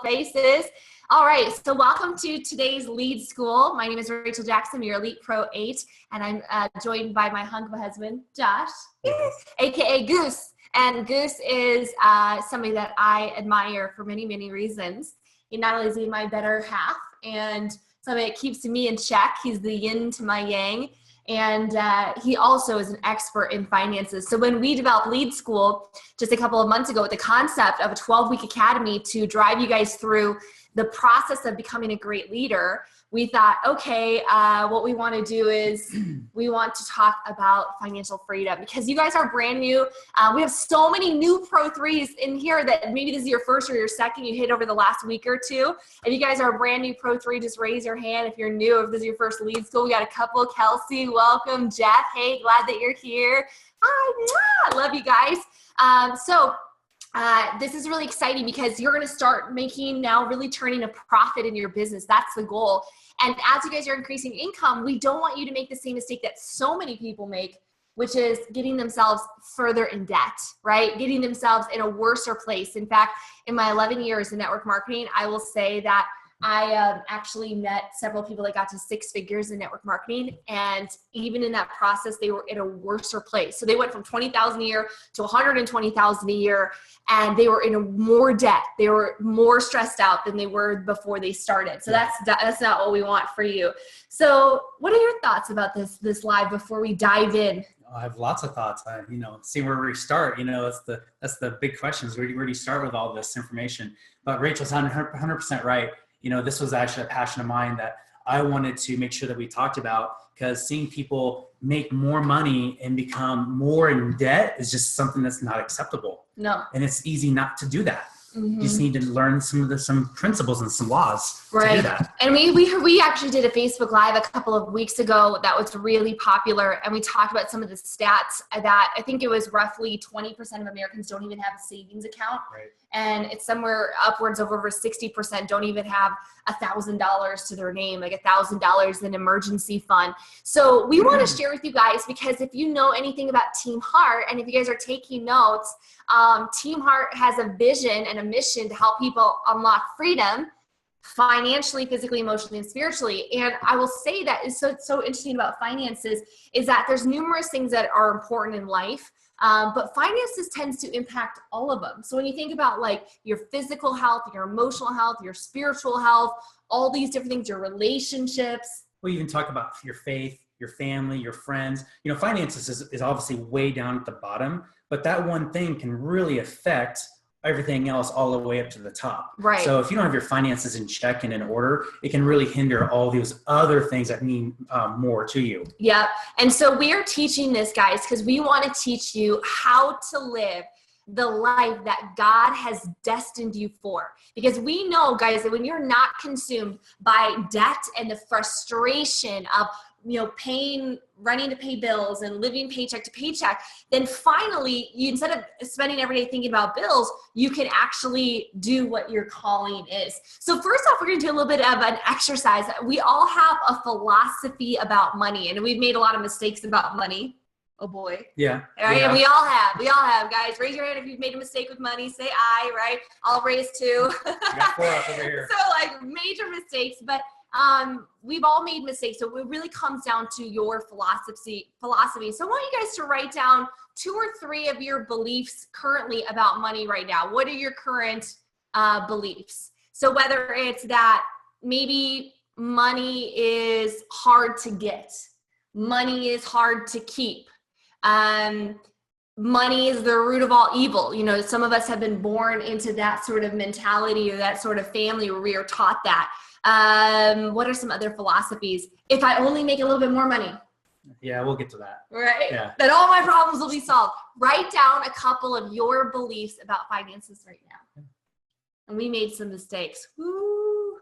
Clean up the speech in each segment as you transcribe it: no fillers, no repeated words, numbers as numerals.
faces. All right, so welcome to today's Lead School. My name is Rachel Jackson, your Elite Pro 8, and I'm joined by my hunk of a husband, Josh, aka Goose. And Goose is somebody that I admire for many, many reasons. He not only is he my better half and somebody that keeps me in check, he's the yin to my yang, and he also is an expert in finances. So when we developed Lead School just a couple of months ago with the concept of a 12-week academy to drive you guys through the process of becoming a great leader, we thought, okay, what we want to do is we want to talk about financial freedom because you guys are brand new. We have so many new Pro 3s in here that maybe this is your first or your second you hit over the last week or two. If you guys are a brand new Pro 3, just raise your hand. If you're new, if this is your first Lead School, we got a couple. Kelsey, welcome. Jeff, hey, glad that you're here. Hi, love you guys. This is really exciting because you're going to start making now really turning a profit in your business. That's the goal. And as you guys are increasing income, we don't want you to make the same mistake that so many people make, which is getting themselves further in debt, right? Getting themselves in a worser place. In fact, in my 11 years in network marketing, I will say that I actually met several people that got to 6 figures in network marketing. And even in that process, they were in a worser place. So they went from $20,000 a year to $120,000 a year, and they were in more debt. They were more stressed out than they were before they started. So that's not what we want for you. So what are your thoughts about this live before we dive in? I have lots of thoughts. See where we start. That's the big questions. Where do you start with all this information? But Rachel's 100% right. This was actually a passion of mine that I wanted to make sure that we talked about, because seeing people make more money and become more in debt is just something that's not acceptable. No. And it's easy not to do that. Mm-hmm. You just need to learn some principles and some laws to do that. And we actually did a Facebook Live a couple of weeks ago that was really popular, and we talked about some of the stats that I think it was roughly 20% of Americans don't even have a savings account. Right. And it's somewhere upwards of over 60% don't even have $1,000 to their name, like $1,000 in an emergency fund. So we want to share with you guys, because if you know anything about Team Heart, and if you guys are taking notes, Team Heart has a vision and a mission to help people unlock freedom financially, physically, emotionally, and spiritually. And I will say that is so interesting about finances is that there's numerous things that are important in life. But finances tends to impact all of them. So when you think about like your physical health, your emotional health, your spiritual health, all these different things, your relationships. We even talk about your faith, your family, your friends. Finances is obviously way down at the bottom, but that one thing can really affect everything else all the way up to the top. Right. So if you don't have your finances in check and in order, it can really hinder all these other things that mean more to you. Yep. And so we are teaching this, guys, because we want to teach you how to live the life that God has destined you for. Because we know, guys, that when you're not consumed by debt and the frustration of running to pay bills and living paycheck to paycheck, then finally, instead of spending every day thinking about bills, you can actually do what your calling is. So first off, we're going to do a little bit of an exercise. We all have a philosophy about money, and we've made a lot of mistakes about money. Oh boy. Yeah. All right. Yeah. And we all have, guys. Raise your hand if you've made a mistake with money. Say I, right? I'll raise 2. I got 4 up over here. So major mistakes, but we've all made mistakes. So it really comes down to your philosophy. So I want you guys to write down 2 or 3 of your beliefs currently about money right now. What are your current beliefs? So whether it's that maybe money is hard to get, money is hard to keep, money is the root of all evil. Some of us have been born into that sort of mentality or that sort of family where we are taught that. What are some other philosophies? If I only make a little bit more money. Yeah, we'll get to that. Right? Yeah. Then all my problems will be solved. Write down a couple of your beliefs about finances right now. And we made some mistakes. Woo.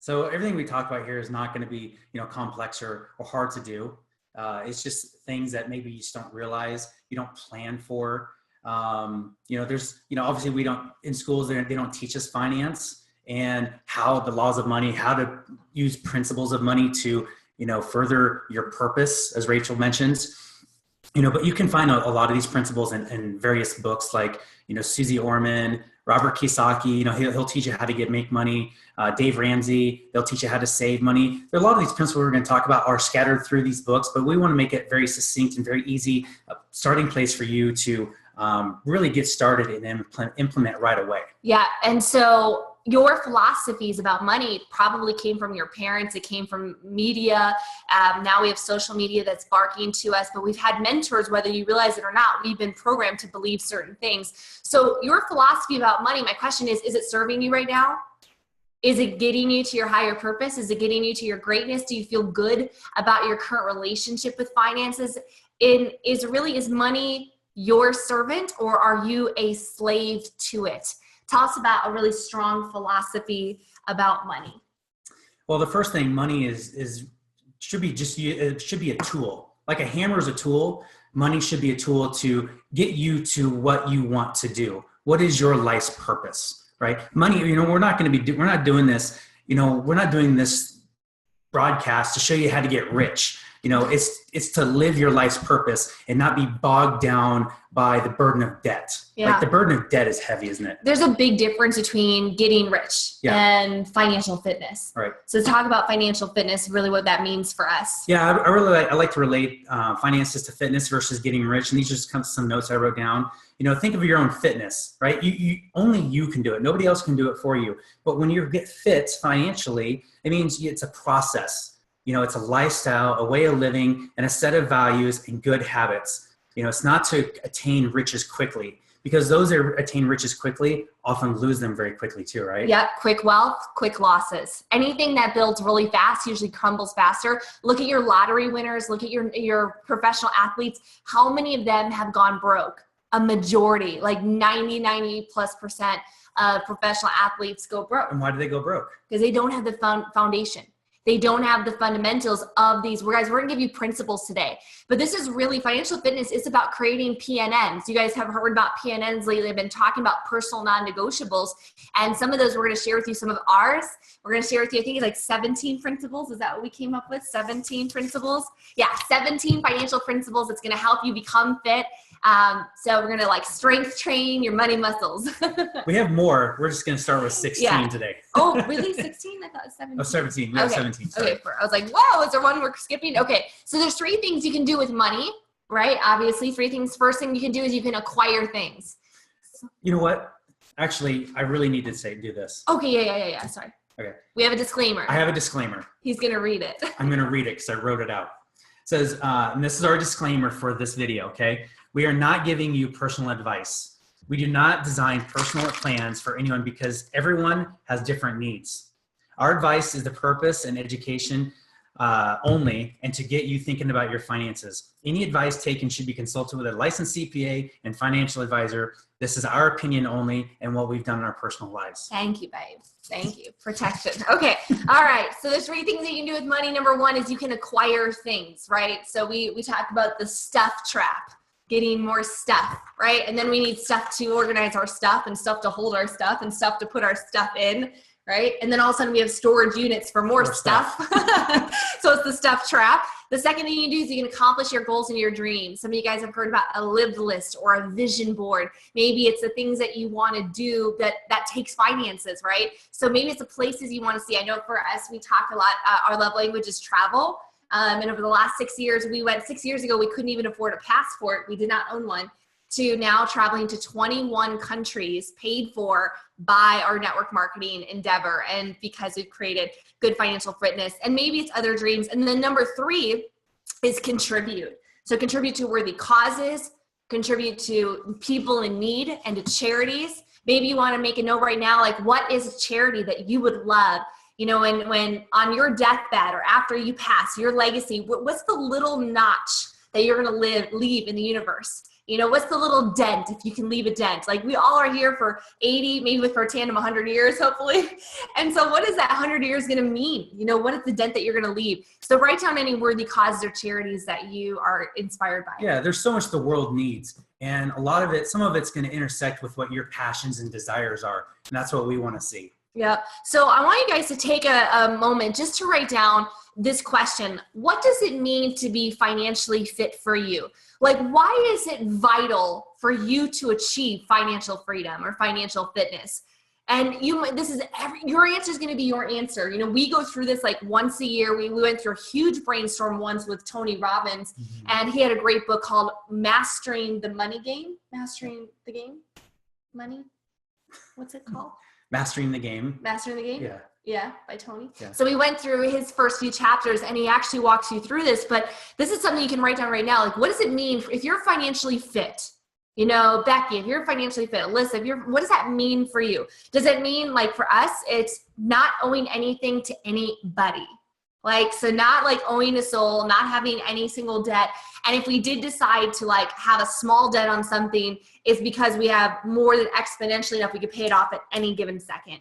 So everything we talk about here is not going to be, complex or hard to do. It's just things that maybe you just don't realize, you don't plan for. There's, obviously we don't, in schools, they don't teach us finance and how the laws of money, how to use principles of money to, further your purpose, as Rachel mentions. But you can find a lot of these principles in various books like, Susie Orman, Robert Kiyosaki, he'll teach you how to make money. Dave Ramsey, they'll teach you how to save money. There are a lot of these principles we're going to talk about are scattered through these books, but we want to make it very succinct and very easy starting place for you to really get started and implement right away. Yeah. And so your philosophies about money probably came from your parents. It came from media. Now we have social media that's barking to us, but we've had mentors, whether you realize it or not. We've been programmed to believe certain things. So your philosophy about money, my question is it serving you right now? Is it getting you to your higher purpose? Is it getting you to your greatness? Do you feel good about your current relationship with finances? Is money your servant, or are you a slave to it? Tell us about a really strong philosophy about money. Well, the first thing, money should be a tool. Like a hammer is a tool. Money should be a tool to get you to what you want to do. What is your life's purpose, right? Money, we're not doing this broadcast to show you how to get rich. It's to live your life's purpose and not be bogged down by the burden of debt. Yeah. Like the burden of debt is heavy, isn't it? There's a big difference between getting rich and financial fitness. Right. So talk about financial fitness, really what that means for us. Yeah, I like to relate finances to fitness versus getting rich. And these are just some notes I wrote down. Think of your own fitness, right? Only you can do it. Nobody else can do it for you. But when you get fit financially, it means it's a process. It's a lifestyle, a way of living, and a set of values and good habits. It's not to attain riches quickly, because those that attain riches quickly often lose them very quickly too, right? Yep. Quick wealth, quick losses. Anything that builds really fast usually crumbles faster. Look at your lottery winners. Look at your professional athletes. How many of them have gone broke? A majority, like 90+% of professional athletes go broke. And why do they go broke? Because they don't have the foundation. They don't have the fundamentals of these. Guys, we're going to give you principles today. But this is really, financial fitness is about creating PNNs. You guys have heard about PNNs lately. I've been talking about personal non-negotiables. And some of those, we're going to share with you some of ours. We're going to share with you, I think it's like 17 principles. Is that what we came up with? 17 principles? Yeah, 17 financial principles that's going to help you become fit. So we're going to strength train your money muscles. We have more. We're just going to start with 16 today. Oh, really? 16? I thought it was 17. Oh, 17. We have 17. Sorry. Okay. I was like, whoa, is there one we're skipping? Okay. So there's 3 things you can do with money, right? Obviously, 3 things. First thing you can do is you can acquire things. You know what? Actually, I really need to do this. Okay. Yeah. Sorry. Okay. We have a disclaimer. I have a disclaimer. He's going to read it. I'm going to read it because I wrote it out. It says, and this is our disclaimer for this video, okay? We are not giving you personal advice. We do not design personal plans for anyone because everyone has different needs. Our advice is the purpose and education only, and to get you thinking about your finances. Any advice taken should be consulted with a licensed CPA and financial advisor. This is our opinion only and what we've done in our personal lives. Thank you, babe. Thank you. Protection. Okay. All right. So there's 3 things that you can do with money. Number 1 is you can acquire things, right? So we talked about the stuff trap, getting more stuff, right? And then we need stuff to organize our stuff and stuff to hold our stuff and stuff to put our stuff in, right? And then all of a sudden we have storage units for more stuff. So it's the stuff trap. The second thing you can do is you can accomplish your goals and your dreams. Some of you guys have heard about a live list or a vision board. Maybe it's the things that you want to do that takes finances, right? So maybe it's the places you want to see. I know for us, we talk a lot, our love language is travel. And over the last 6 years, we went 6 years ago, we couldn't even afford a passport. We did not own one, to now traveling to 21 countries paid for by our network marketing endeavor. And because we've created good financial fitness, and maybe it's other dreams. And then number 3 is contribute. So contribute to worthy causes, contribute to people in need and to charities. Maybe you want to make a note right now, like what is a charity that you would love? When on your deathbed or after you pass, your legacy, what's the little notch that you're going to leave in the universe? What's the little dent, if you can leave a dent? Like we all are here for 80, maybe for a tandem 100 years, hopefully. And so what is that 100 years going to mean? What is the dent that you're going to leave? So write down any worthy causes or charities that you are inspired by. Yeah, there's so much the world needs. And some of it's going to intersect with what your passions and desires are. And that's what we want to see. Yeah. So I want you guys to take a moment just to write down this question. What does it mean to be financially fit for you? Like, why is it vital for you to achieve financial freedom or financial fitness? And your answer is going to be your answer. You know, we go through this like once a year. We went through a huge brainstorm once with Tony Robbins, and he had a great book called Mastering the Money Game. Mastering the Game? Money? What's it called? Mastering the Game. Mastering the Game? Yeah. Yeah, by Tony. Yeah. So we went through his first few chapters, and he actually walks you through this, but this is something you can write down right now. Like, what does it mean if you're financially fit? You know, Becky, if you're financially fit, Alyssa, what does that mean for you? Does it mean, like, for us, it's not owing anything to anybody? Like, so not like owing a soul, not having any single debt. And if we did decide to like have a small debt on something, it's because we have more than exponentially enough we could pay it off at any given second.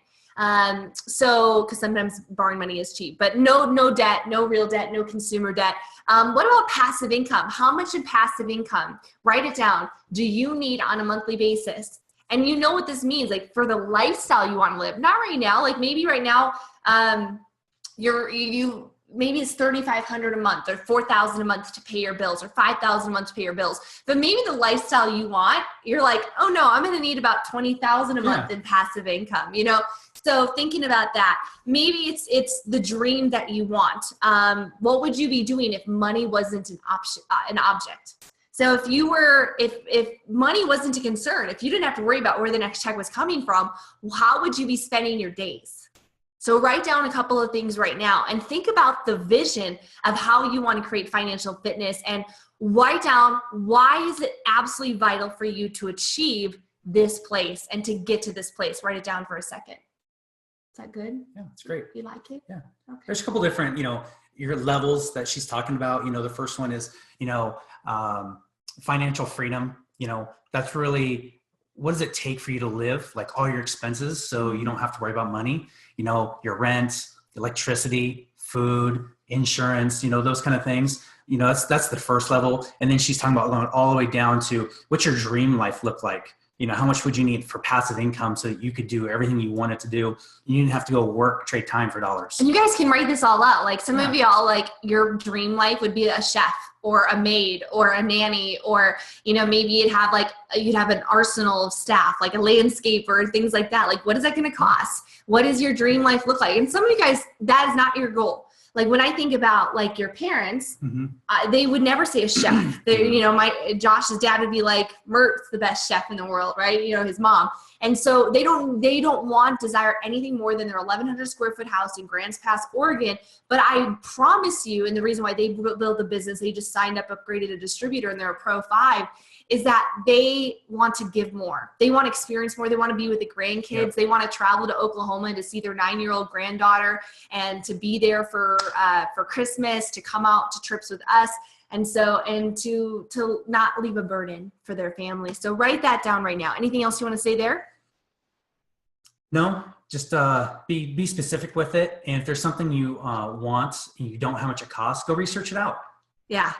So, cause sometimes borrowing money is cheap, but no debt, no real debt, no consumer debt. What about passive income? How much in passive income? Write it down. Do you need on a monthly basis? And you know what this means, like for the lifestyle you want to live, not right now, like maybe right now, maybe it's $3,500 a month or $4,000 a month to pay your bills or $5,000 a month to pay your bills. But maybe the lifestyle you want, you're like, oh no, I'm going to need about $20,000 a month in passive income, you know? So thinking about that, maybe it's the dream that you want. What would you be doing if money wasn't an object? So if money wasn't a concern, if you didn't have to worry about where the next check was coming from, how would you be spending your days? So write down a couple of things right now and think about the vision of how you want to create financial fitness, and write down why is it absolutely vital for you to achieve this place and to get to this place. Write it down for a second. Is that good? Yeah, it's great. You like it? Yeah. Okay. There's a couple different, your levels that she's talking about. The first one is, financial freedom. That's really, what does it take for you to live, like all your expenses, so you don't have to worry about money, your rent, electricity, food, insurance, those kind of things. That's the first level. And then she's talking about going all the way down to what's your dream life look like? How much would you need for passive income so that you could do everything you wanted to do? You didn't have to go work, trade time for dollars. And you guys can write this all out. Like some of y'all, like your dream life would be a chef or a maid or a nanny, or, maybe you'd have an arsenal of staff, like a landscaper, things like that. Like, what is that going to cost? What does your dream life look like? And some of you guys, that is not your goal. Like when I think about like your parents, they would never say a chef. Josh's dad would be like, Mert's the best chef in the world, right? His mom. And so they don't desire anything more than their 1,100 square foot house in Grants Pass, Oregon. But I promise you, and the reason why they build the business, they just signed up, upgraded a distributor, and they're a Pro 5, is that they want to give more. They want to experience more. They want to be with the grandkids. Yep. They want to travel to Oklahoma to see their 9-year-old granddaughter and to be there for Christmas, to come out to trips with us. And to not leave a burden for their family. So write that down right now. Anything else you want to say there? No, just be specific with it. And if there's something you want and you don't know how much it costs, go research it out. Yeah.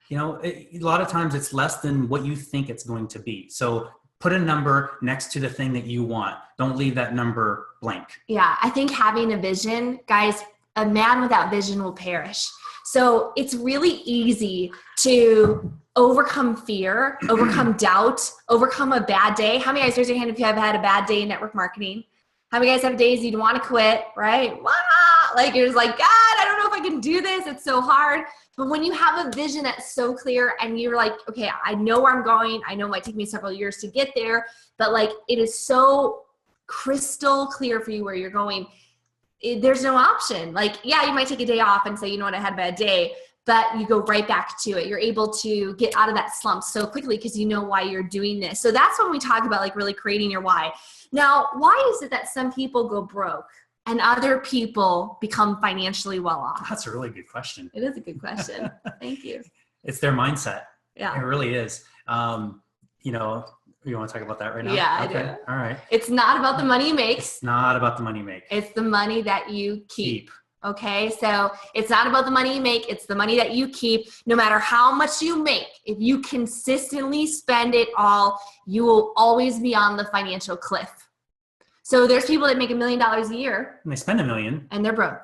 A lot of times it's less than what you think it's going to be. So put a number next to the thing that you want. Don't leave that number blank. Yeah, I think having a vision, guys, a man without vision will perish. So it's really easy to overcome fear, overcome doubt, overcome a bad day. How many guys, raise your hand if you have had a bad day in network marketing? How many guys have days you'd want to quit, right? Like you're just like, God, I don't know if I can do this. It's so hard. But when you have a vision that's so clear and you're like, okay, I know where I'm going. I know it might take me several years to get there, but like it is so crystal clear for you where you're going. There's no option. Like, yeah, you might take a day off and say, you know what, I had a bad day, but you go right back to it. You're able to get out of that slump so quickly because you know why you're doing this. So that's when we talk about like really creating your why. Now, why is it that some people go broke and other people become financially well off? That's a really good question. It is a good question. Thank you. It's their mindset. Yeah. It really is. You want to talk about that right now? Yeah, okay. I do. All right. It's not about the money you make. It's not about the money you make. It's the money that you keep. Okay. So it's not about the money you make. It's the money that you keep. No matter how much you make, if you consistently spend it all, you will always be on the financial cliff. So there's people that make $1 million a year. And they spend $1 million. And they're broke.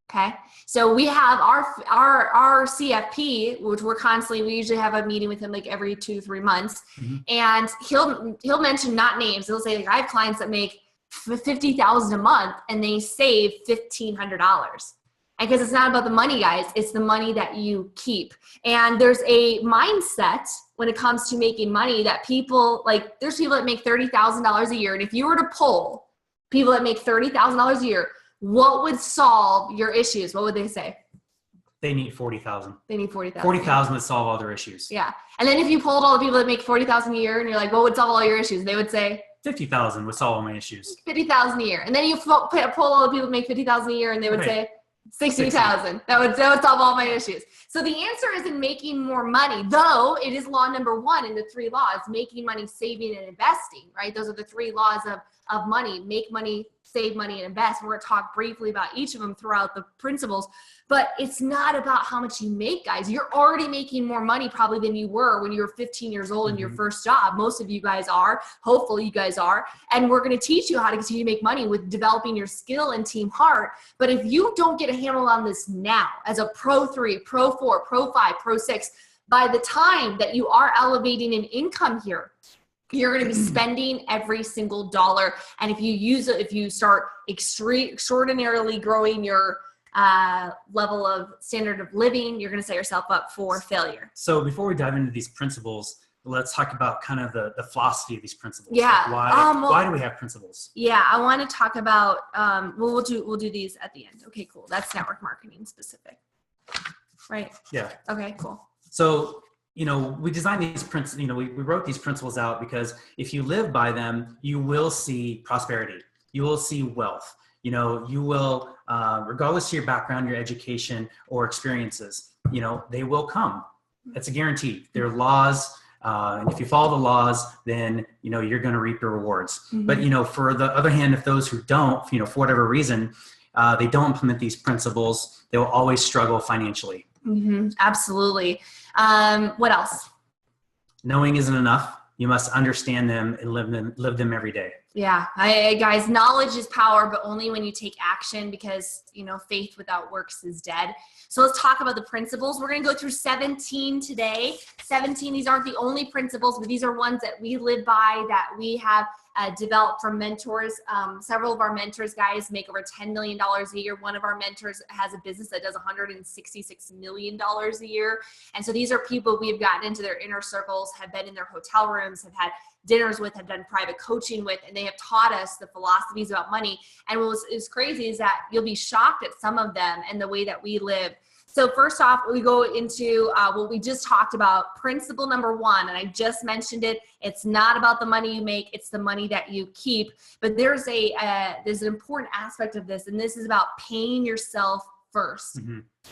Okay. So we have our CFP, which we usually have a meeting with him like every 2-3 months. Mm-hmm. And he'll mention, not names. He'll say, like, I have clients that make $50,000 a month and they save $1,500. And because it's not about the money, guys, it's the money that you keep. And there's a mindset when it comes to making money that there's people that make $30,000 a year. And if you were to poll people that make $30,000 a year, what would solve your issues? What would they say? They need 40,000. They need 40,000. 40,000 would solve all their issues. Yeah. And then if you polled all the people that make 40,000 a year and you're like, what would solve all your issues? They would say 50,000 would solve all my issues. 50,000 a year. And then you poll all the people that make 50,000 a year and they would say 60,000. That would solve all my issues. So the answer is in making more money, though it is law number 1 in the 3 laws: making money, saving, and investing, right? Those are the 3 laws of money: make money, save money, and invest. We're going to talk briefly about each of them throughout the principles, but it's not about how much you make, guys. You're already making more money probably than you were when you were 15 years old in your first job. Most of you guys are. Hopefully you guys are. And we're going to teach you how to continue to make money with developing your skill and team heart. But if you don't get a handle on this now as a Pro 3, Pro 4, Pro 5, Pro 6, by the time that you are elevating an income here, you're going to be spending every single dollar. And if you start extraordinarily growing your level of standard of living, you're going to set yourself up for failure. So before we dive into these principles, let's talk about kind of the philosophy of these principles. Yeah. Like why do we have principles? Yeah, I want to talk about, we'll do these at the end. Okay, cool. That's network marketing specific, right? Yeah. Okay, cool. So, we designed these principles, we wrote these principles out because if you live by them, you will see prosperity. You will see wealth. You will, regardless of your background, your education, or experiences, they will come. That's a guarantee. There are laws. And if you follow the laws, then, you're going to reap your rewards. Mm-hmm. But, for the other hand, if those who don't, for whatever reason, they don't implement these principles, they'll always struggle financially. Mm-hmm. Absolutely. What else? Knowing isn't enough. You must understand them and live them every day. Yeah. Guys, knowledge is power, but only when you take action, because, faith without works is dead. So let's talk about the principles. We're going to go through 17 today. 17, these aren't the only principles, but these are ones that we live by, that we have developed from mentors. Several of our mentors, guys, make over $10 million a year. One of our mentors has a business that does $166 million a year. And so these are people we have gotten into their inner circles, have been in their hotel rooms, have had dinners with, have done private coaching with, and they have taught us the philosophies about money. And what is crazy is that you'll be shocked at some of them and the way that we live. So first off, we go into what we just talked about, principle number 1, and I just mentioned it. It's not about the money you make, it's the money that you keep. But there's an important aspect of this, and this is about paying yourself first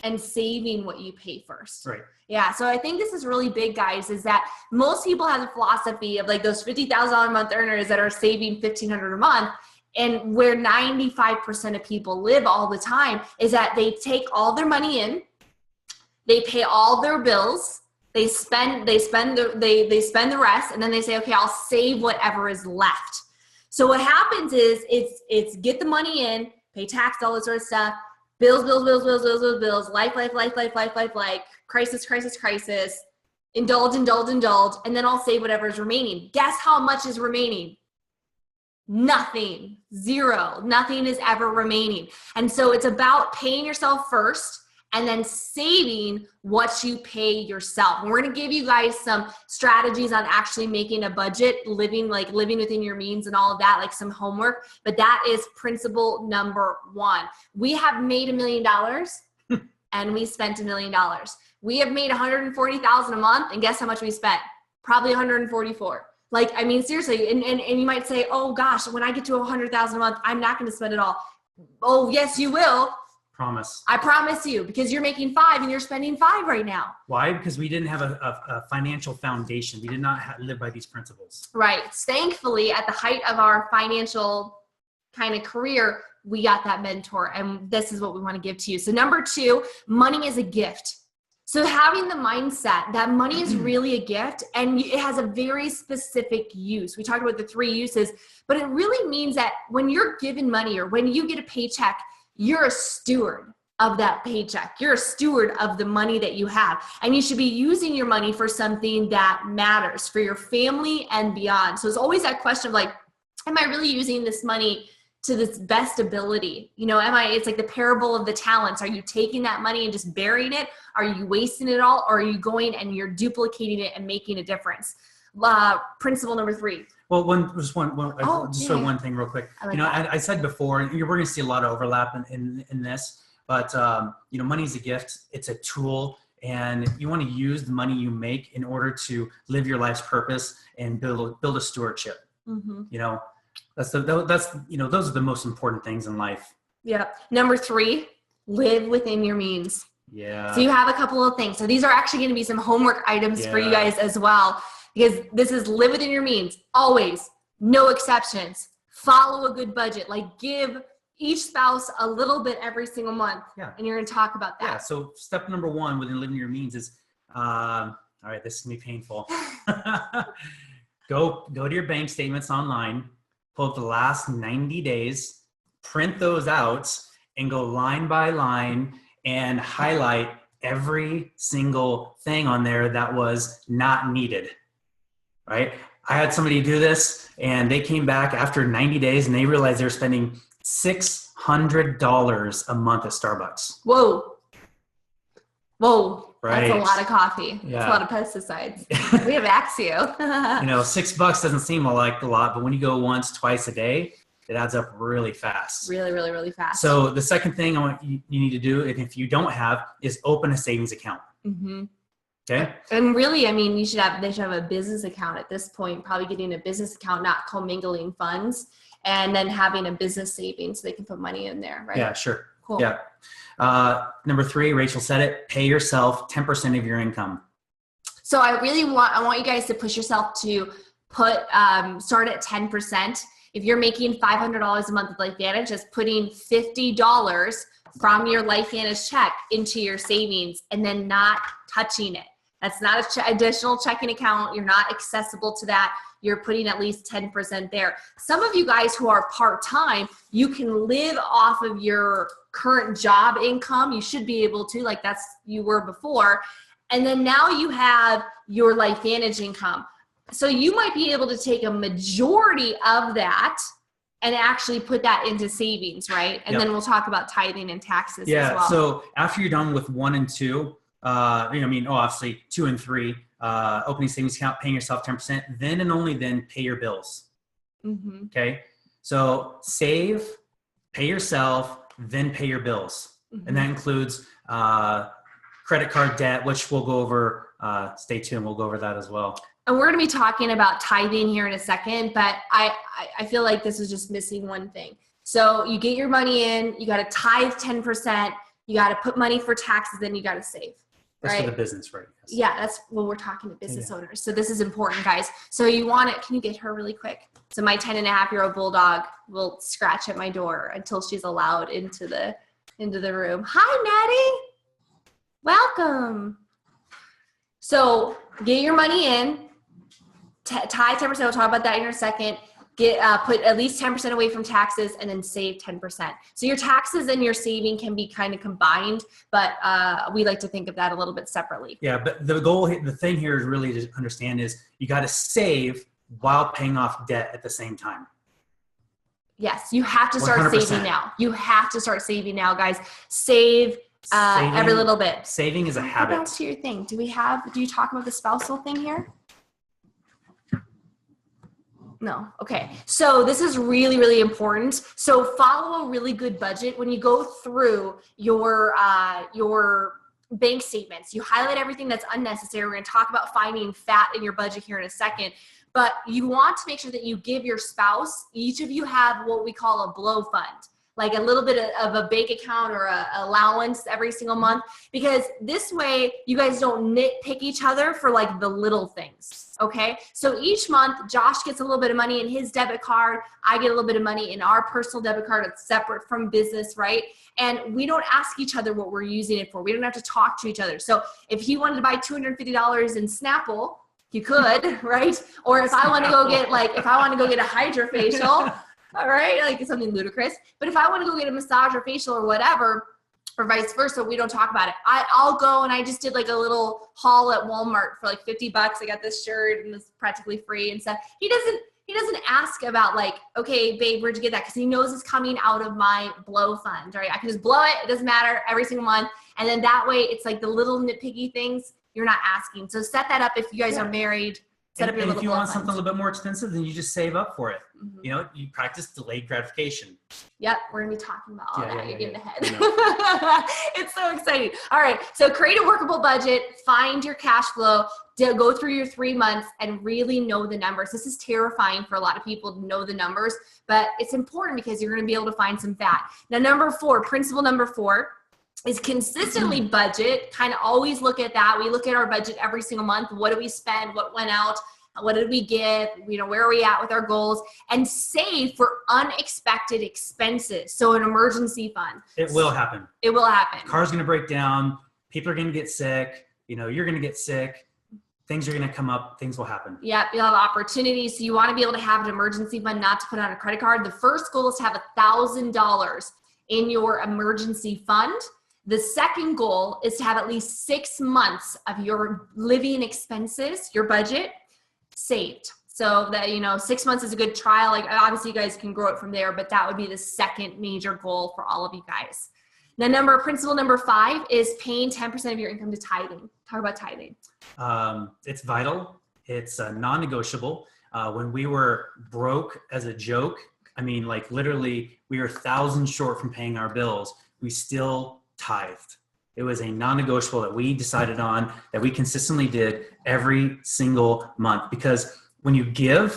and saving what you pay first. Right. Yeah. So I think this is really big, guys, is that most people have a philosophy of like those $50,000 a month earners that are saving $1,500 a month. And where 95% of people live all the time is that they take all their money in, they pay all their bills, they spend the rest, and then they say, okay, I'll save whatever is left. So what happens is it's get the money in, pay tax, all this sort of stuff, bills, life, crisis, indulge, and then I'll save whatever is remaining. Guess how much is remaining? Nothing. Zero. Nothing is ever remaining. And so it's about paying yourself first and then saving what you pay yourself. And we're going to give you guys some strategies on actually making a budget, living within your means and all of that, like some homework. But that is principle number 1. We have made $1 million and we spent $1 million. We have made $140,000 a month, and guess how much we spent? Probably $144,000. Like, I mean, seriously, and you might say, oh gosh, when I get to $100,000 a month, I'm not going to spend it all. Oh, yes, you will. Promise. I promise you, because you're making 5 and you're spending 5 right now. Why? Because we didn't have a financial foundation. We did not live by these principles. Right. Thankfully, at the height of our financial kind of career, we got that mentor, and this is what we want to give to you. So number 2, money is a gift. So having the mindset that money is really a gift and it has a very specific use. We talked about the 3 uses, but it really means that when you're given money or when you get a paycheck, you're a steward. of that paycheck. You're a steward of the money that you have, and you should be using your money for something that matters for your family and beyond. So it's always that question of like, am I really using this money to this best ability? You know, it's like the parable of the talents. Are you taking that money and just burying it? Are you wasting it all? Or are you going and you're duplicating it and making a difference? Principle number 3. Well, one thing real quick. I like I said before, and we're going to see a lot of overlap in this, but money is a gift. It's a tool, and you want to use the money you make in order to live your life's purpose and build a stewardship. Mm-hmm. Those are the most important things in life. Yeah. Number 3, live within your means. Yeah. So you have a couple of things. So these are actually going to be some homework items for you guys as well, because this is live within your means. Always, no exceptions. Follow a good budget. Like give each spouse a little bit every single month. Yeah. And you're going to talk about that. Yeah. So step number 1 within living your means is, all right, this is going to be painful. Go to your bank statements online, pull up the last 90 days, print those out, and go line by line and highlight every single thing on there that was not needed, right? I had somebody do this, and they came back after 90 days and they realized they were spending $600 a month at Starbucks. Whoa. Right. That's a lot of coffee. Yeah. That's a lot of pesticides. We have Axio. $6 doesn't seem like a lot, but when you go once, twice a day, it adds up really fast. Really, really, really fast. So the second thing I want you need to do, and if you don't have, is open a savings account. Mm-hmm. Okay. And really, I mean, they should have a business account at this point, probably getting a business account, not commingling funds, and then having a business savings so they can put money in there, right? Yeah, sure. Cool. Yeah. Number 3, Rachel said it, pay yourself 10% of your income. So I want you guys to push yourself to start at 10%. If you're making $500 a month with LifeVantage, just putting $50 from your LifeVantage check into your savings and then not touching it. That's not an additional checking account. You're not accessible to that. You're putting at least 10% there. Some of you guys who are part-time, you can live off of your current job income. You should be able to, like you were before. And then now you have your LifeVantage income. So you might be able to take a majority of that and actually put that into savings, right? And then we'll talk about tithing and taxes as well. Yeah, so after you're done with 1 and 2, obviously 2 and 3, opening savings account, paying yourself 10%, then and only then pay your bills. Mm-hmm. Okay, so save, pay yourself, then pay your bills. Mm-hmm. And that includes credit card debt, which we'll go over. Stay tuned, we'll go over that as well. And we're going to be talking about tithing here in a second, but I feel like this is just missing one thing. So you get your money in, you got to tithe 10%, you got to put money for taxes, then you got to save. That's right? for the business, right? Yes. Yeah, that's what we're talking to business owners. So this is important, guys. So you want it. Can you get her really quick? So my 10-and-a-half-year-old bulldog will scratch at my door until she's allowed into the room. Hi, Maddie. Welcome. So get your money in. Tithe 10%. We'll talk about that in a second. Put at least 10% away from taxes and then save 10%. So your taxes and your saving can be kind of combined, but we like to think of that a little bit separately. Yeah, but the thing here is really to understand is you got to save while paying off debt at the same time. Yes, you have to start 100%. saving now. You have to start saving now, guys. Save every little bit. Saving is a habit. Go back to your thing. Do you talk about the spousal thing here? No. Okay. So this is really, really important. So follow a really good budget. When you go through your bank statements, you highlight everything that's unnecessary. We're going to talk about finding fat in your budget here in a second. But you want to make sure that you give your spouse, each of you have what we call a blow fund, like a little bit of a bank account or a allowance every single month, because this way you guys don't nitpick each other for like the little things. Okay. So each month Josh gets a little bit of money in his debit card. I get a little bit of money in our personal debit card. It's separate from business, right? And we don't ask each other what we're using it for. We don't have to talk to each other. So if he wanted to buy $250 in Snapple, he could, right? Or if I want to go get a hydrofacial, all right, like something ludicrous. But if I want to go get a massage or facial or whatever, or vice versa. We don't talk about it. I'll go and I just did like a little haul at Walmart for like $50. I got this shirt and it's practically free and stuff. He doesn't ask about like, okay, babe, where'd you get that? Because he knows it's coming out of my blow fund, right? I can just blow it. It doesn't matter every single month. And then that way it's like the little nitpicky things you're not asking. So set that up if you guys are married. Set up your little if you blow want fund. something a little bit more expensive, then you just save up for it. Mm-hmm. You know, you practice delayed gratification. Yep, we're gonna be talking about all that. You're getting ahead. It's so exciting. All right, so create a workable budget, find your cash flow, go through your 3 months and really know the numbers. This is terrifying for a lot of people to know the numbers, but it's important because you're gonna be able to find some fat. Now, principle number 4, is consistently budget. Kind of always look at that. We look at our budget every single month. What do we spend? What went out? What did we give? You know, where are we at with our goals? And save for unexpected expenses. So an emergency fund. It will happen. It will happen. Car's going to break down. People are going to get sick. You know, you're going to get sick. Things are going to come up. Things will happen. Yeah, you'll have opportunities. So you want to be able to have an emergency fund, not to put on a credit card. The first goal is to have $1,000 in your emergency fund. The second goal is to have at least 6 months of your living expenses, your budget, saved. So that, 6 months is a good trial. Like obviously you guys can grow it from there, but that would be the second major goal for all of you guys. Now principle number 5 is paying 10% of your income to tithing. Talk about tithing. It's vital. It's non-negotiable. When we were broke as a joke, I mean, like literally we were thousands short from paying our bills. We still tithed. It was a non-negotiable that we decided on, that we consistently did every single month. Because when you giving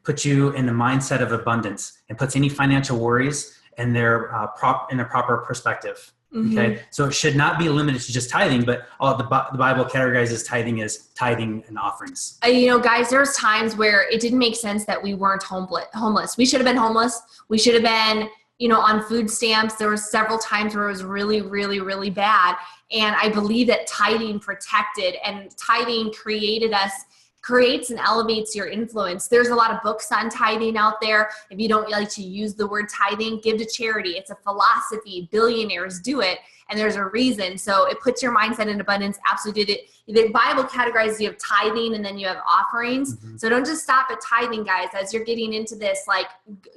puts you in the mindset of abundance and puts any financial worries in their proper perspective. Mm-hmm. Okay, so it should not be limited to just tithing, but the Bible categorizes tithing as tithing and offerings. Guys, there's times where it didn't make sense that we weren't homeless. We should have been homeless. We should have been on food stamps. There were several times where it was really, really, really bad. And I believe that tithing protected, and tithing creates and elevates your influence. There's a lot of books on tithing out there. If you don't like to use the word tithing, give to charity. It's a philosophy. Billionaires do it, and there's a reason. So it puts your mindset in abundance. Absolutely did it. The Bible categorizes you have tithing and then you have offerings. Mm-hmm. So don't just stop at tithing, guys. As you're getting into this, like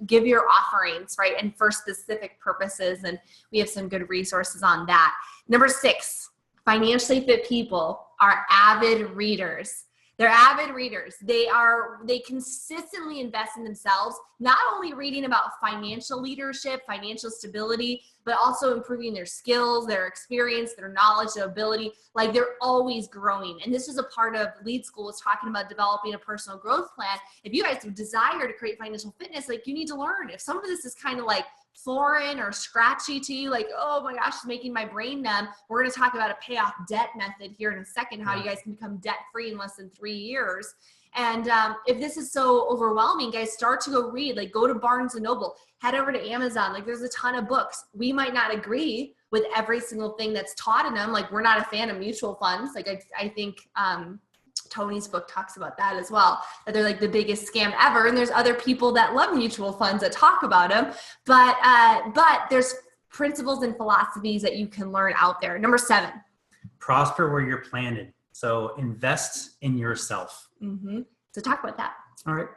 give your offerings, right? And for specific purposes. And we have some good resources on that. Number 6, financially fit people are avid readers. They're avid readers. They consistently invest in themselves, not only reading about financial leadership, financial stability, but also improving their skills, their experience, their knowledge, their ability. Like they're always growing. And this is a part of Lead School, is talking about developing a personal growth plan. If you guys desire to create financial fitness, like you need to learn. If some of this is kind of like foreign or scratchy to you, like, oh my gosh, it's making my brain numb. We're going to talk about a payoff debt method here in a second, how you guys can become debt free in less than 3 years. And if this is so overwhelming, guys, start to go read, like go to Barnes & Noble, head over to Amazon. Like there's a ton of books. We might not agree with every single thing that's taught in them. Like we're not a fan of mutual funds. Like I think Tony's book talks about that as well, that they're like the biggest scam ever. And there's other people that love mutual funds that talk about them. But there's principles and philosophies that you can learn out there. Number 7. Prosper where you're planted. So invest in yourself. Mm-hmm. So talk about that. All right.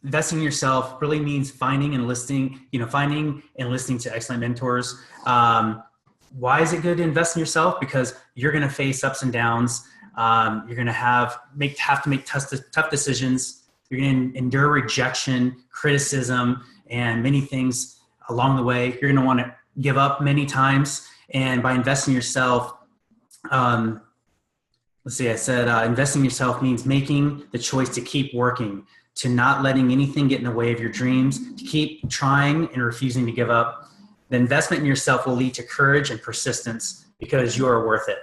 Investing in yourself really means finding and listening to excellent mentors. Why is it good to invest in yourself? Because you're going to face ups and downs. You're going to have to make tough decisions. You're going to endure rejection, criticism, and many things along the way. You're going to want to give up many times. And by investing in yourself, investing in yourself means making the choice to keep working, to not letting anything get in the way of your dreams, to keep trying and refusing to give up. The investment in yourself will lead to courage and persistence because you are worth it.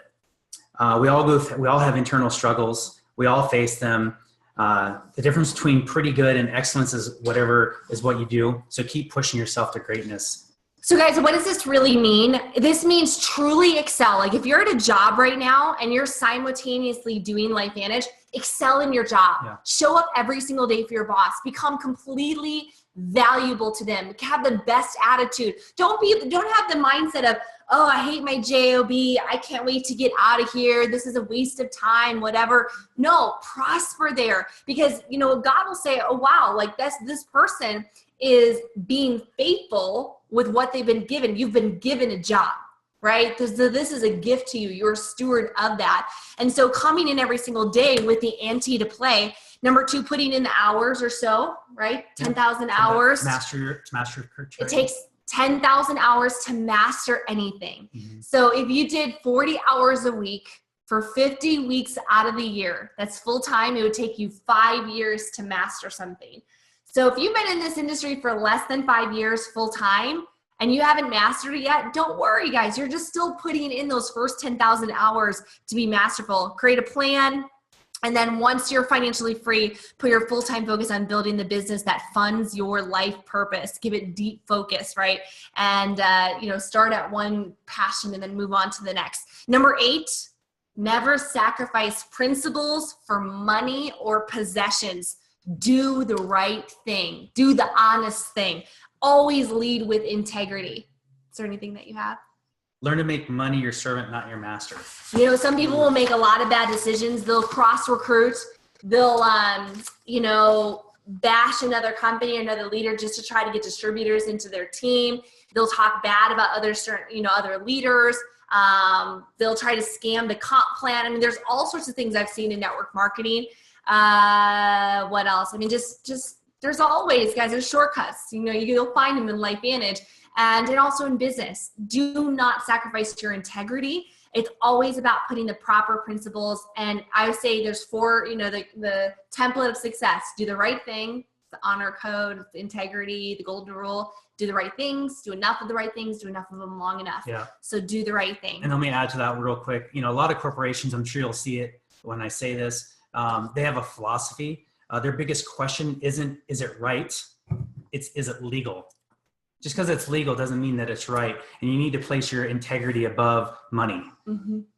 We all have internal struggles. We all face them. The difference between pretty good and excellence is what you do. So keep pushing yourself to greatness. So guys, what does this really mean? This means truly excel. Like if you're at a job right now and you're simultaneously doing LifeVantage, excel in your job. Yeah. Show up every single day for your boss. Become completely valuable to them. Have the best attitude. Don't have the mindset of, oh, I hate my job. I can't wait to get out of here. This is a waste of time, whatever. No, prosper there, because, you know, God will say, oh, wow, like this person is being faithful with what they've been given. You've been given a job, right? This is a gift to you. You're a steward of that. And so coming in every single day with the ante to play. Number 2, putting in the hours or so, right? 10,000 hours. Master your It takes 10,000 hours to master anything. Mm-hmm. So if you did 40 hours a week for 50 weeks out of the year, that's full time. It would take you 5 years to master something. So if you've been in this industry for less than 5 years full time and you haven't mastered it yet, don't worry, guys. You're just still putting in those first 10,000 hours to be masterful. Create a plan. And then once you're financially free, put your full-time focus on building the business that funds your life purpose. Give it deep focus, right? And, start at one passion and then move on to the next. Number 8, never sacrifice principles for money or possessions. Do the right thing. Do the honest thing. Always lead with integrity. Is there anything that you have? Learn to make money your servant, not your master. You know, some people will make a lot of bad decisions. They'll cross recruit. They'll, bash another company or another leader just to try to get distributors into their team. They'll talk bad about other leaders. They'll try to scam the comp plan. I mean, there's all sorts of things I've seen in network marketing. What else? I mean, just there's always, guys, there's shortcuts. You know, you'll find them in LifeVantage. And also in business, do not sacrifice your integrity. It's always about putting the proper principles. And I would say there's 4, the template of success. Do the right thing, the honor code, the integrity, the golden rule. Do the right things, do enough of the right things, do enough of them long enough. Yeah. So do the right thing. And let me add to that real quick. You know, a lot of corporations, I'm sure you'll see it when I say this, they have a philosophy. Their biggest question isn't, is it right? It's, is it legal? Just because it's legal doesn't mean that it's right. And you need to place your integrity above money.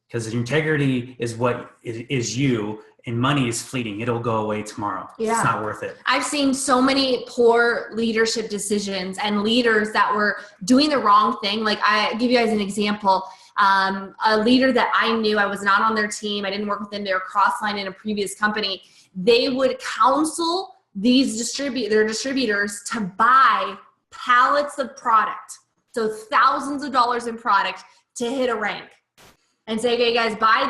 Because integrity is what is you, and money is fleeting. It'll go away tomorrow. Yeah. It's not worth it. I've seen so many poor leadership decisions and leaders that were doing the wrong thing. Like, I give you guys an example. A leader that I knew, I was not on their team. I didn't work with them. They were cross-line in a previous company. They would counsel these distributors to buy pallets of product, so thousands of dollars in product, to hit a rank, and say, okay, guys, buy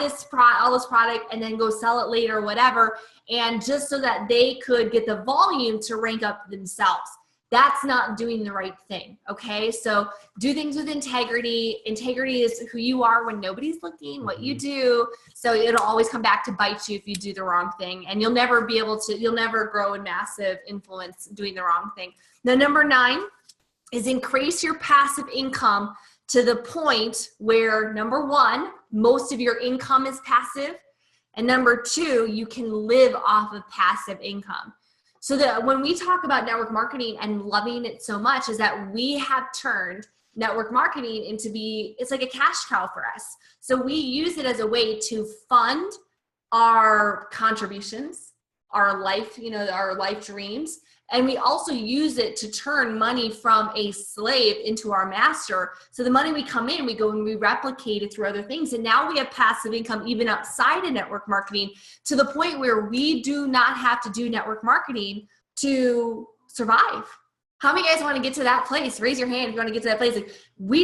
all this product and then go sell it later or whatever, and just so that they could get the volume to rank up themselves. That's not doing the right thing, okay? So do things with integrity. Integrity is who you are when nobody's looking, what you do. So it'll always come back to bite you if you do the wrong thing. And you'll never grow in massive influence doing the wrong thing. Now, number 9 is increase your passive income to the point where, number 1, most of your income is passive. And number 2, you can live off of passive income. So that when we talk about network marketing and loving it so much, is that we have turned network marketing it's like a cash cow for us. So we use it as a way to fund our contributions, our life, our life dreams. And we also use it to turn money from a slave into our master. So the money we come in, we go and we replicate it through other things. And now we have passive income even outside of network marketing, to the point where we do not have to do network marketing to survive. How many of you guys want to get to that place? Raise your hand if you want to get to that place.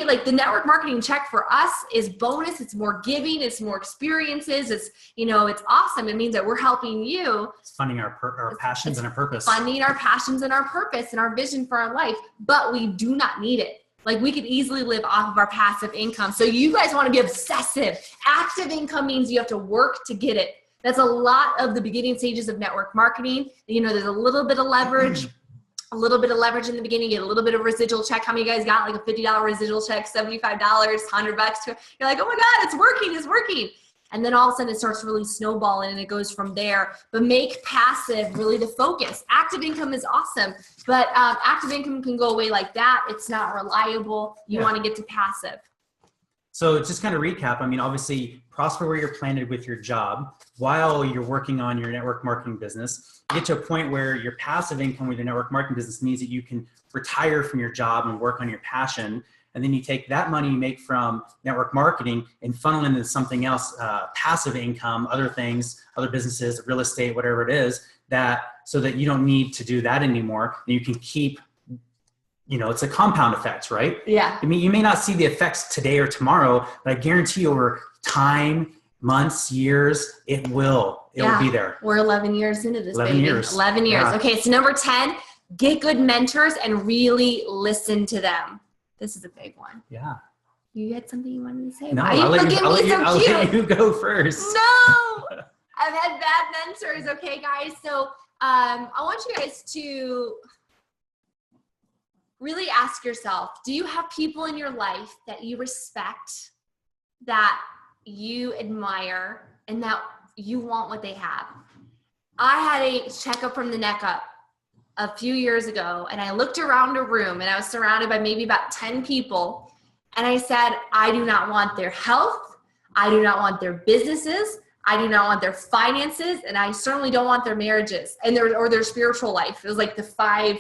Like the network marketing check for us is bonus. It's more giving. It's more experiences. It's awesome. It means that we're helping you. It's funding our passions and our purpose. Funding our passions and our purpose and our vision for our life. But we do not need it. Like, we could easily live off of our passive income. So you guys want to be obsessive. Active income means you have to work to get it. That's a lot of the beginning stages of network marketing. There's a little bit of leverage. A little bit of leverage in the beginning, get a little bit of residual check. How many of you guys got like a $50 residual check, $75, $100? You're like, oh my God, it's working. And then all of a sudden it starts really snowballing and it goes from there. But make passive really the focus. Active income is awesome, but active income can go away like that. It's not reliable. You want to get to passive. So just kind of recap, I mean, obviously prosper where you're planted with your job while you're working on your network marketing business. Get to a point where your passive income with your network marketing business means that you can retire from your job and work on your passion. And then you take that money you make from network marketing and funnel into something else, passive income, other things, other businesses, real estate, whatever it is, so that you don't need to do that anymore. And you can keep, it's a compound effect, right? Yeah. I mean, you may not see the effects today or tomorrow, but I guarantee you over time, months, years, it will be there. We're 11 years into this, 11 baby. years. 11 years. Yeah. Okay, so number 10, get good mentors and really listen to them. This is a big one. Yeah. You had something you wanted to say? No, Why are you looking at me so cute? I'll let you go first. No, I've had bad mentors. Okay, guys. So I want you guys to really ask yourself, do you have people in your life that you respect, that you admire, and that you want what they have? I had a checkup from the neck up a few years ago, and I looked around a room and I was surrounded by maybe about 10 people. And I said, I do not want their health. I do not want their businesses. I do not want their finances. And I certainly don't want their marriages and their spiritual life. It was like the 5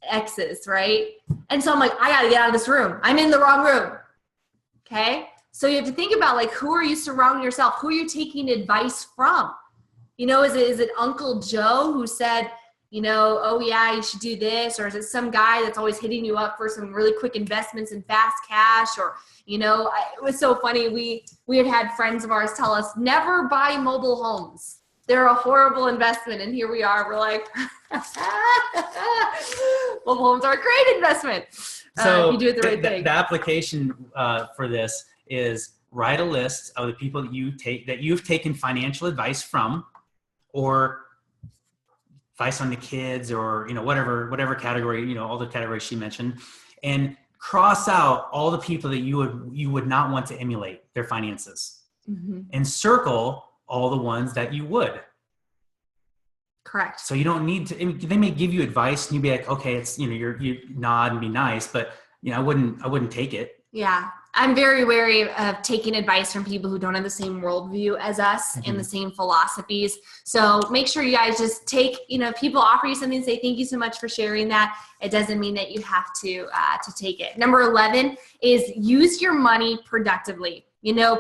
X's, right? And so I'm like, I got to get out of this room. I'm in the wrong room. Okay. So you have to think about, like, who are you surrounding yourself? Who are you taking advice from? Is it Uncle Joe who said, oh yeah, you should do this? Or is it some guy that's always hitting you up for some really quick investments in fast cash? Or, it was so funny. We had friends of ours tell us, never buy mobile homes. They're a horrible investment. And here we are, we're like, mobile homes are a great investment. So if you do it the right thing. The application for this is write a list of the people that you've taken financial advice from, or advice on the kids, or whatever category, all the categories she mentioned, and cross out all the people that you would not want to emulate their finances, and circle all the ones that you would. Correct. So you don't need to. They may give you advice, and you'd be like, okay, it's you nod and be nice, but I wouldn't take it. Yeah. I'm very wary of taking advice from people who don't have the same worldview as us and the same philosophies. So make sure you guys just take, people offer you something, say, thank you so much for sharing that. It doesn't mean that you have to take it. Number 11 is use your money productively,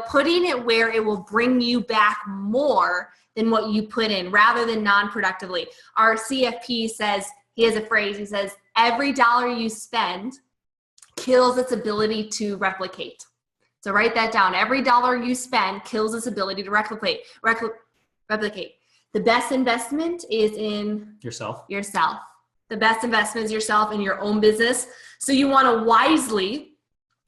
putting it where it will bring you back more than what you put in, rather than non-productively. Our CFP says, he has a phrase, he says, every dollar you spend kills its ability to replicate. So write that down. Every dollar you spend kills its ability to replicate. The best investment is in yourself. The best investment is yourself in your own business. So you want to wisely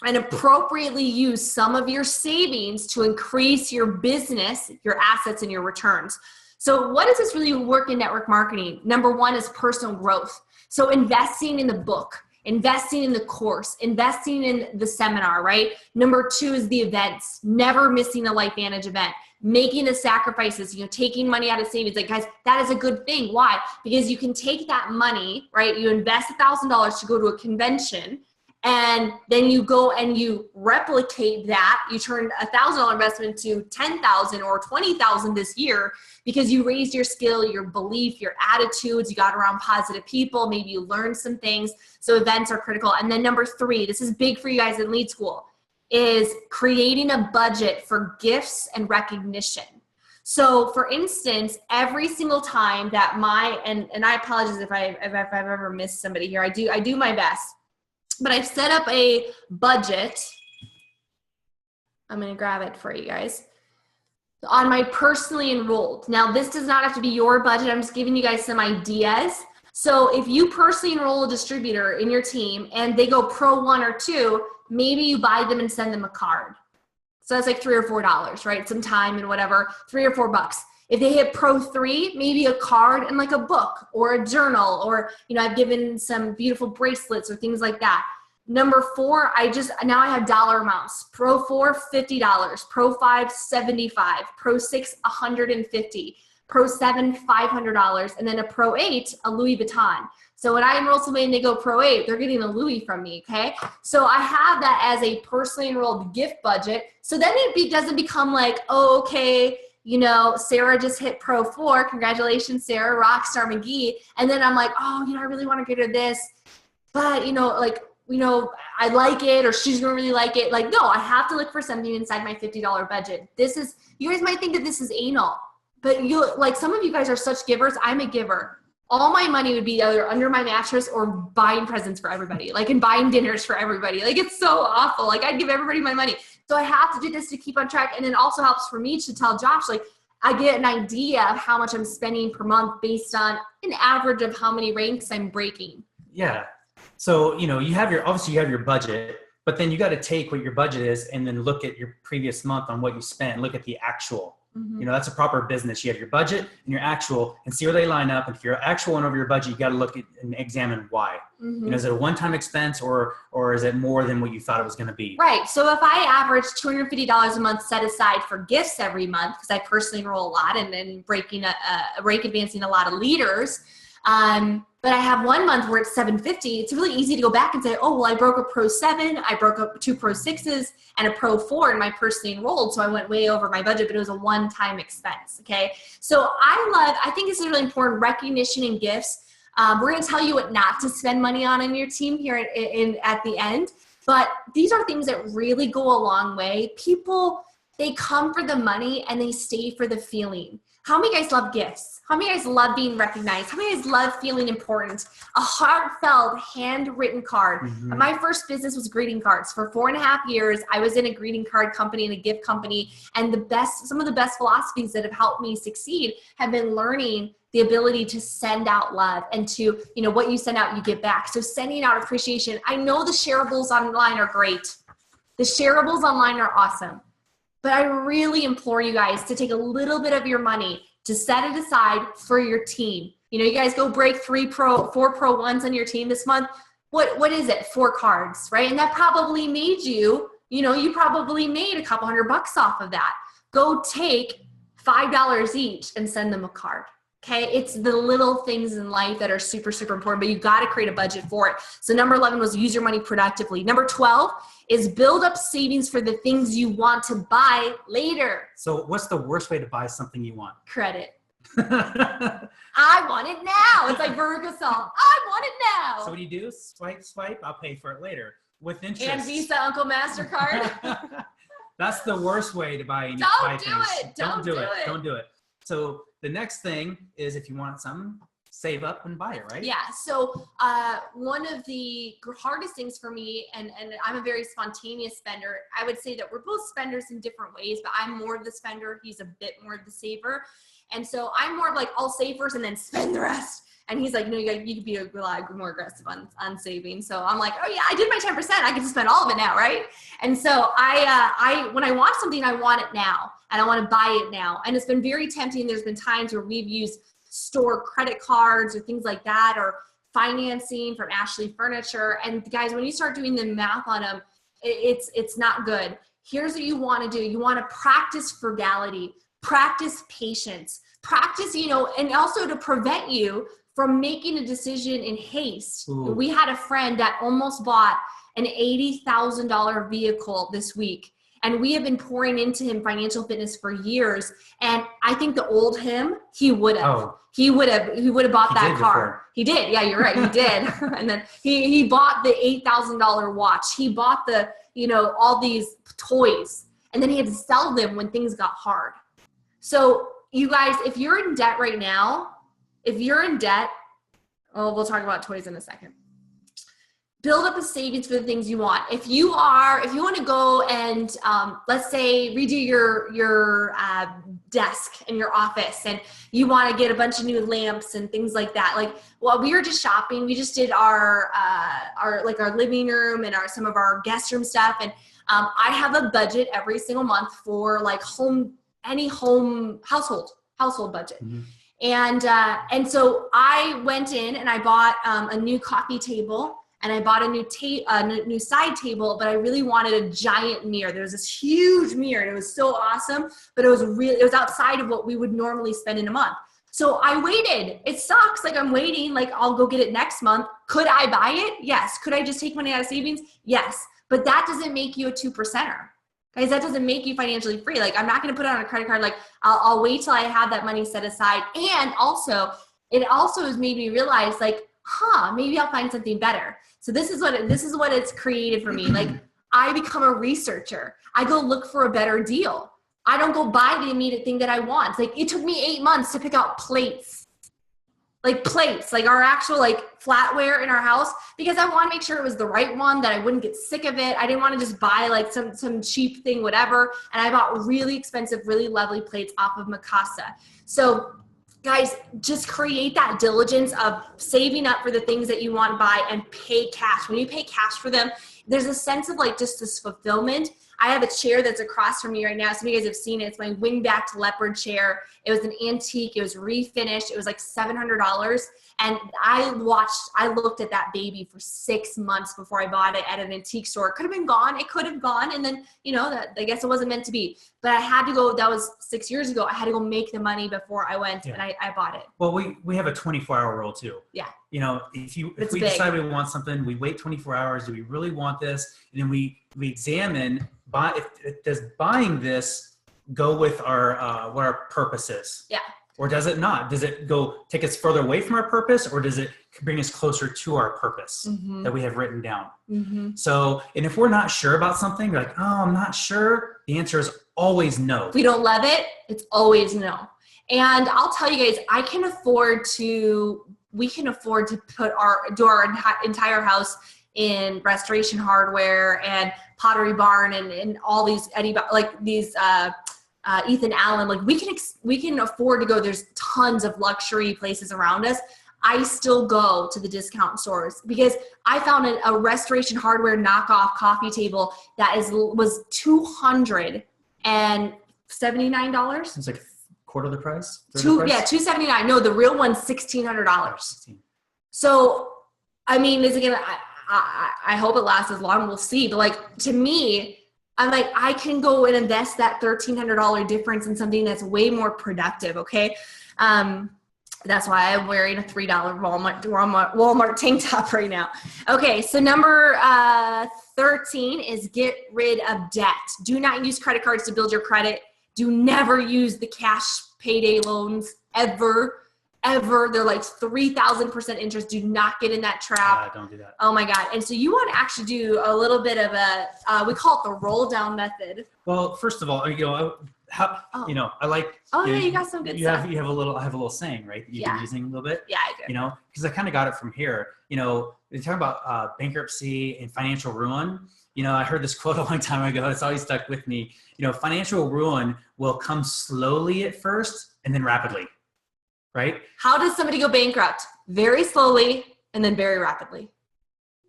and appropriately use some of your savings to increase your business, your assets, and your returns. So what does this really work in network marketing? Number 1 is personal growth. So investing in the book, investing in the course, investing in the seminar, right? Number 2 is the events, never missing a LifeVantage event, making the sacrifices, taking money out of savings. Like, guys, that is a good thing. Why? Because you can take that money, right? You invest $1,000 to go to a convention, and then you go and you replicate that. You turn $1,000 investment to $10,000 or $20,000 this year because you raised your skill, your belief, your attitudes. You got around positive people. Maybe you learned some things. So events are critical. And then number 3, this is big for you guys in Lead School, is creating a budget for gifts and recognition. So for instance, every single time that and I apologize if I've ever missed somebody here. I do my best. But I've set up a budget. I'm going to grab it for you guys. On my personally enrolled. Now, this does not have to be your budget. I'm just giving you guys some ideas. So if you personally enroll a distributor in your team and they go Pro 1 or 2, maybe you buy them and send them a card. So that's like $3 or $4, right? Some time and whatever, $3 or $4. If they hit Pro 3, maybe a card and like a book or a journal, or, I've given some beautiful bracelets or things like that. Number 4, now I have dollar amounts. Pro 4, $50. Pro 5, $75. Pro 6, $150. Pro 7, $500, and then a Pro 8, a Louis Vuitton. So when I enroll somebody and they go Pro 8, they're getting a Louis from me, okay? So I have that as a personally enrolled gift budget. So then it doesn't become like, oh, okay, you know, Sarah just hit Pro 4. Congratulations, Sarah, Rockstar McGee. And then I'm like, oh, you know, I really want to get her this. But, you know, like, you know, I like it, or she's going to really like it. Like, no, I have to look for something inside my $50 budget. This is, you guys might think that this is anal, but you, like, some of you guys are such givers. I'm a giver. All my money would be either under my mattress or buying presents for everybody, like, and buying dinners for everybody. Like, it's so awful. Like, I'd give everybody my money. So I have to do this to keep on track. And it also helps for me to tell Josh, like, I get an idea of how much I'm spending per month based on an average of how many ranks I'm breaking. Yeah. So, you know, you have your budget, but then you got to take what your budget is and then look at your previous month on what you spent, look at the actual. You know, that's a proper business. You have your budget and your actual, and see where they line up. And if you're actual and over your budget, you got to look at and examine why. You know, is it a one-time expense or is it more than what you thought it was going to be? Right. So if I average $250 a month set aside for gifts every month, because I personally enroll a lot and then rank advancing a lot of leaders, but I have one month where it's $750. It's really easy to go back and say, oh, well, I broke a Pro 7, I broke up 2 Pro 6s and a Pro 4 in my personally enrolled. So I went way over my budget, but it was a one-time expense. Okay. So I think this is really important, recognition and gifts. We're going to tell you what not to spend money on your team here at the end, but these are things that really go a long way. People, they come for the money and they stay for the feeling. How many guys love gifts? How many guys love being recognized? How many guys love feeling important? A heartfelt, handwritten card. My first business was greeting cards. For 4.5 years, I was in a greeting card company and a gift company. And some of the best philosophies that have helped me succeed have been learning the ability to send out love and to, you know, what you send out, you get back. So sending out appreciation. I know the shareables online are great. The shareables online are awesome. But I really implore you guys to take a little bit of your money to set it aside for your team. You know, you guys go break 4 Pro 1s on your team this month. What is it? 4 cards, right? And that probably made you probably made a couple $100 off of that. Go take $5 each and send them a card. Okay. It's the little things in life that are super, super important, but you got to create a budget for it. So number 11 was use your money productively. Number 12 is build up savings for the things you want to buy later. So what's the worst way to buy something you want? Credit. I want it now. It's like Veruca Salt. I want it now. So what do you do? Swipe, I'll pay for it later with interest. And Visa, Uncle MasterCard. That's the worst way to buy things. Don't do it. Don't do it. So the next thing is, if you want something, save up and buy it, right? Yeah. So one of the hardest things for me, and I'm a very spontaneous spender. I would say that we're both spenders in different ways, but I'm more of the spender. He's a bit more of the saver. And so I'm more of like, I'll save first and then spend the rest. And he's like, no, you could be a lot more aggressive on saving. So I'm like, oh yeah, I did my 10%. I get to spend all of it now, right? And so when I want something, I want it now, and I want to buy it now. And it's been very tempting. There's been times where we've used store credit cards or things like that, or financing from Ashley Furniture. And guys, when you start doing the math on them, it's not good. Here's what you want to do. You want to practice frugality, practice patience, practice, and also to prevent you from making a decision in haste. Ooh. We had a friend that almost bought an $80,000 vehicle this week. And we have been pouring into him financial fitness for years. And I think the old him, he would have. Oh. He would have bought that car. Before. He did. Yeah, you're right. He did. And then he bought the $8,000 watch. He bought the, all these toys. And then he had to sell them when things got hard. So you guys, if you're in debt right now, we'll talk about toys in a second. Build up a savings for the things you want. If you want to go and let's say redo your desk in your office, and you want to get a bunch of new lamps and things like that. Like, well, we were just shopping. We just did our living room and some of our guest room stuff. And I have a budget every single month for like household budget. Mm-hmm. And so I went in and I bought a new coffee table and I bought a new side table, but I really wanted a giant mirror. There was this huge mirror and it was so awesome, but it was outside of what we would normally spend in a month. So I waited. It sucks. Like I'm waiting, like I'll go get it next month. Could I buy it? Yes. Could I just take money out of savings? Yes. But that doesn't make you a 2%er. Guys, that doesn't make you financially free. Like I'm not going to put it on a credit card. Like I'll wait till I have that money set aside. And also, it also has made me realize like, maybe I'll find something better. So this is what it's created for me. Like I become a researcher. I go look for a better deal. I don't go buy the immediate thing that I want. Like it took me 8 months to pick out plates, like our actual like flatware in our house, because I want to make sure it was the right one, that I wouldn't get sick of it. I didn't want to just buy like some cheap thing, whatever. And I bought really expensive, really lovely plates off of Mikasa. So guys, just create that diligence of saving up for the things that you want to buy and pay cash. When you pay cash for them, there's a sense of like just this fulfillment. I have a chair that's across from me right now. Some of you guys have seen it. It's my wing-backed leopard chair. It was an antique. It was refinished. It was like $700. And I looked at that baby for 6 months before I bought it at an antique store. It could have been gone. It could have gone. And then, I guess it wasn't meant to be. But I had to go, that was 6 years ago. I had to go make the money before I went and I bought it. Well, we have a 24-hour rule too. Yeah. If we decide we want something, we wait 24 hours. Do we really want this? And then we examine, does buying this go with our what our purpose is? Yeah. Or does it not? Does it take us further away from our purpose, or does it bring us closer to our purpose that we have written down? Mm-hmm. So, and if we're not sure about something, we're like, I'm not sure. The answer is always no. If we don't love it, it's always no. And I'll tell you guys, we can afford to do our entire house in Restoration Hardware and Pottery Barn and all these Ethan Allen. Like we can afford to go. There's tons of luxury places around us. I still go to the discount stores because I found a Restoration Hardware knockoff coffee table that was $279. It's like quarter of the price. $279. No, the real one's $1,600. So, I mean, is it gonna? I hope it lasts as long. We'll see. But like to me, I'm like, I can go and invest that $1,300 difference in something that's way more productive. Okay. That's why I'm wearing a $3 Walmart tank top right now. Okay. So number 13 is get rid of debt. Do not use credit cards to build your credit. Do never use the cash payday loans ever. They're like 3,000% interest. Do not get in that trap. Don't do that. Oh my God. And so you want to actually do a little bit of we call it the roll down method. Well, first of all, I like, you got some good stuff. I have a little saying, right? That you've been using a little bit. Yeah, I do. Because I kind of got it from here. They talk about bankruptcy and financial ruin. I heard this quote a long time ago. It's always stuck with me. Financial ruin will come slowly at first and then rapidly. Right? How does somebody go bankrupt? Very slowly and then very rapidly.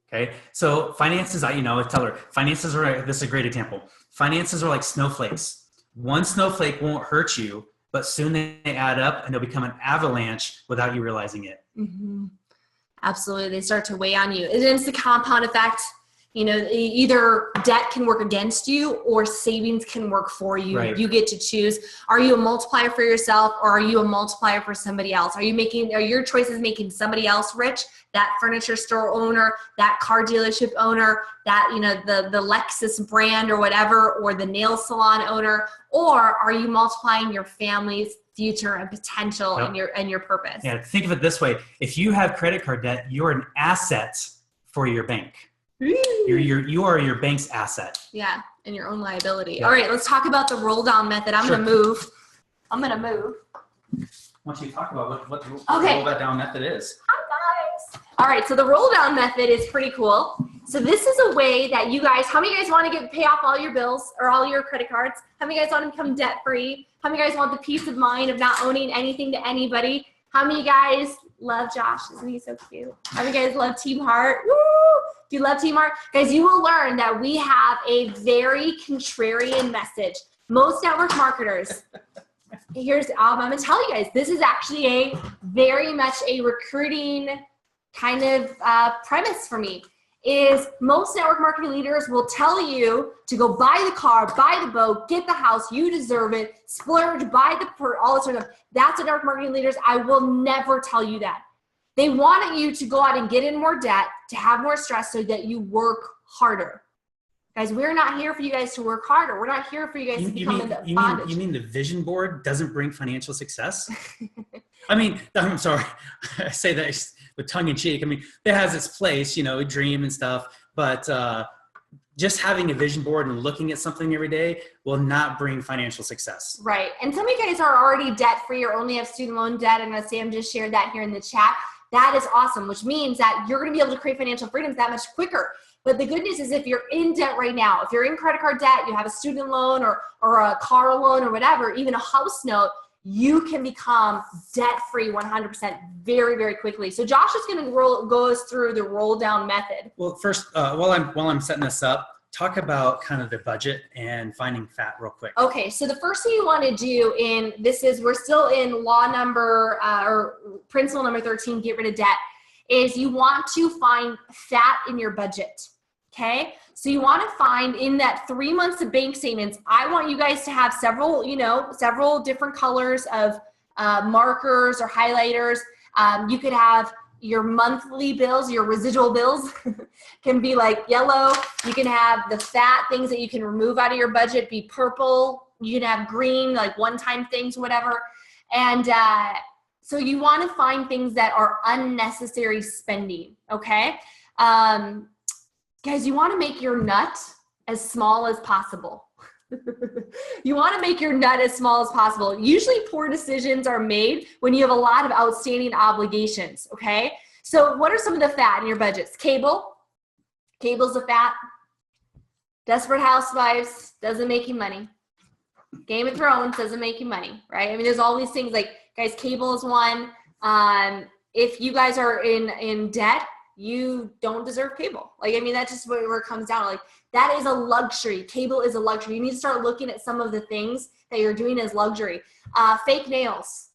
Okay. So finances, I tell her, finances are, this is a great example. Finances are like snowflakes. One snowflake won't hurt you, but soon they add up and they'll become an avalanche without you realizing it. Mm-hmm. Absolutely. They start to weigh on you. It's the compound effect. Either debt can work against you or savings can work for you. Right. You get to choose. Are you a multiplier for yourself or are you a multiplier for somebody else? Are your choices making somebody else rich? That furniture store owner, that car dealership owner, that, the Lexus brand or whatever, or the nail salon owner, or are you multiplying your family's future and potential and your purpose? Yeah. Think of it this way. If you have credit card debt, you're an asset for your bank. You are your bank's asset. Yeah, and your own liability. Yeah. All right, let's talk about the roll down method. I'm gonna move. Once you talk about what the roll down method is. Hi guys. All right, so the roll down method is pretty cool. So this is a way that you guys, how many of you guys want to pay off all your bills or all your credit cards? How many of you guys want to become debt free? How many of you guys want the peace of mind of not owning anything to anybody? How many of you guys love Josh? Isn't he so cute? How many of you guys love Team Heart? Woo! Do you love Team Heart? Guys, you will learn that we have a very contrarian message. Most network marketers, I'm going to tell you guys, this is actually a very much a recruiting kind of premise for me. is most network marketing leaders will tell you to go buy the car, buy the boat, get the house, you deserve it, splurge, buy all this sort of stuff. That's what network marketing leaders, I will never tell you that. They want you to go out and get in more debt, to have more stress so that you work harder. Guys, we're not here for you guys to work harder. We're not here for you guys to become in bondage. You mean the vision board doesn't bring financial success? I mean, I'm sorry. I say that with tongue in cheek. I mean, it has its place, you know, dream and stuff, but just having a vision board and looking at something every day will not bring financial success. Right. And some of you guys are already debt free or only have student loan debt. And as Sam just shared that here in the chat, that is awesome, which means that you're going to be able to create financial freedoms that much quicker. But the good news is if you're in debt right now, if you're in credit card debt, you have a student loan or a car loan or whatever, even a house note, you can become debt-free 100% very, very quickly. So Josh is going to go us through the roll down method. Well, first, while I'm setting this up, talk about kind of the budget and finding fat real quick. Okay, so the first thing you want to do we're still in law number or principle number 13, get rid of debt, is you want to find fat in your budget. Okay, so you want to find in that 3 months of bank statements, I want you guys to have several different colors of markers or highlighters. You could have your monthly bills, your residual bills can be like yellow. You can have the fat things that you can remove out of your budget be purple. You can have green, like one-time things, whatever. And so you want to find things that are unnecessary spending, okay? Guys, you want to make your nut as small as possible. You want to make your nut as small as possible. Usually poor decisions are made when you have a lot of outstanding obligations, okay? So what are some of the fat in your budgets? Cable. Cable's a fat. Desperate Housewives doesn't make you money. Game of Thrones doesn't make you money, right? I mean, there's all these things like, guys, cable is one. If you guys are in debt, you don't deserve cable. Like, I mean, that's just where it comes down. Like, that is a luxury. Cable is a luxury. You need to start looking at some of the things that you're doing as luxury. Fake nails,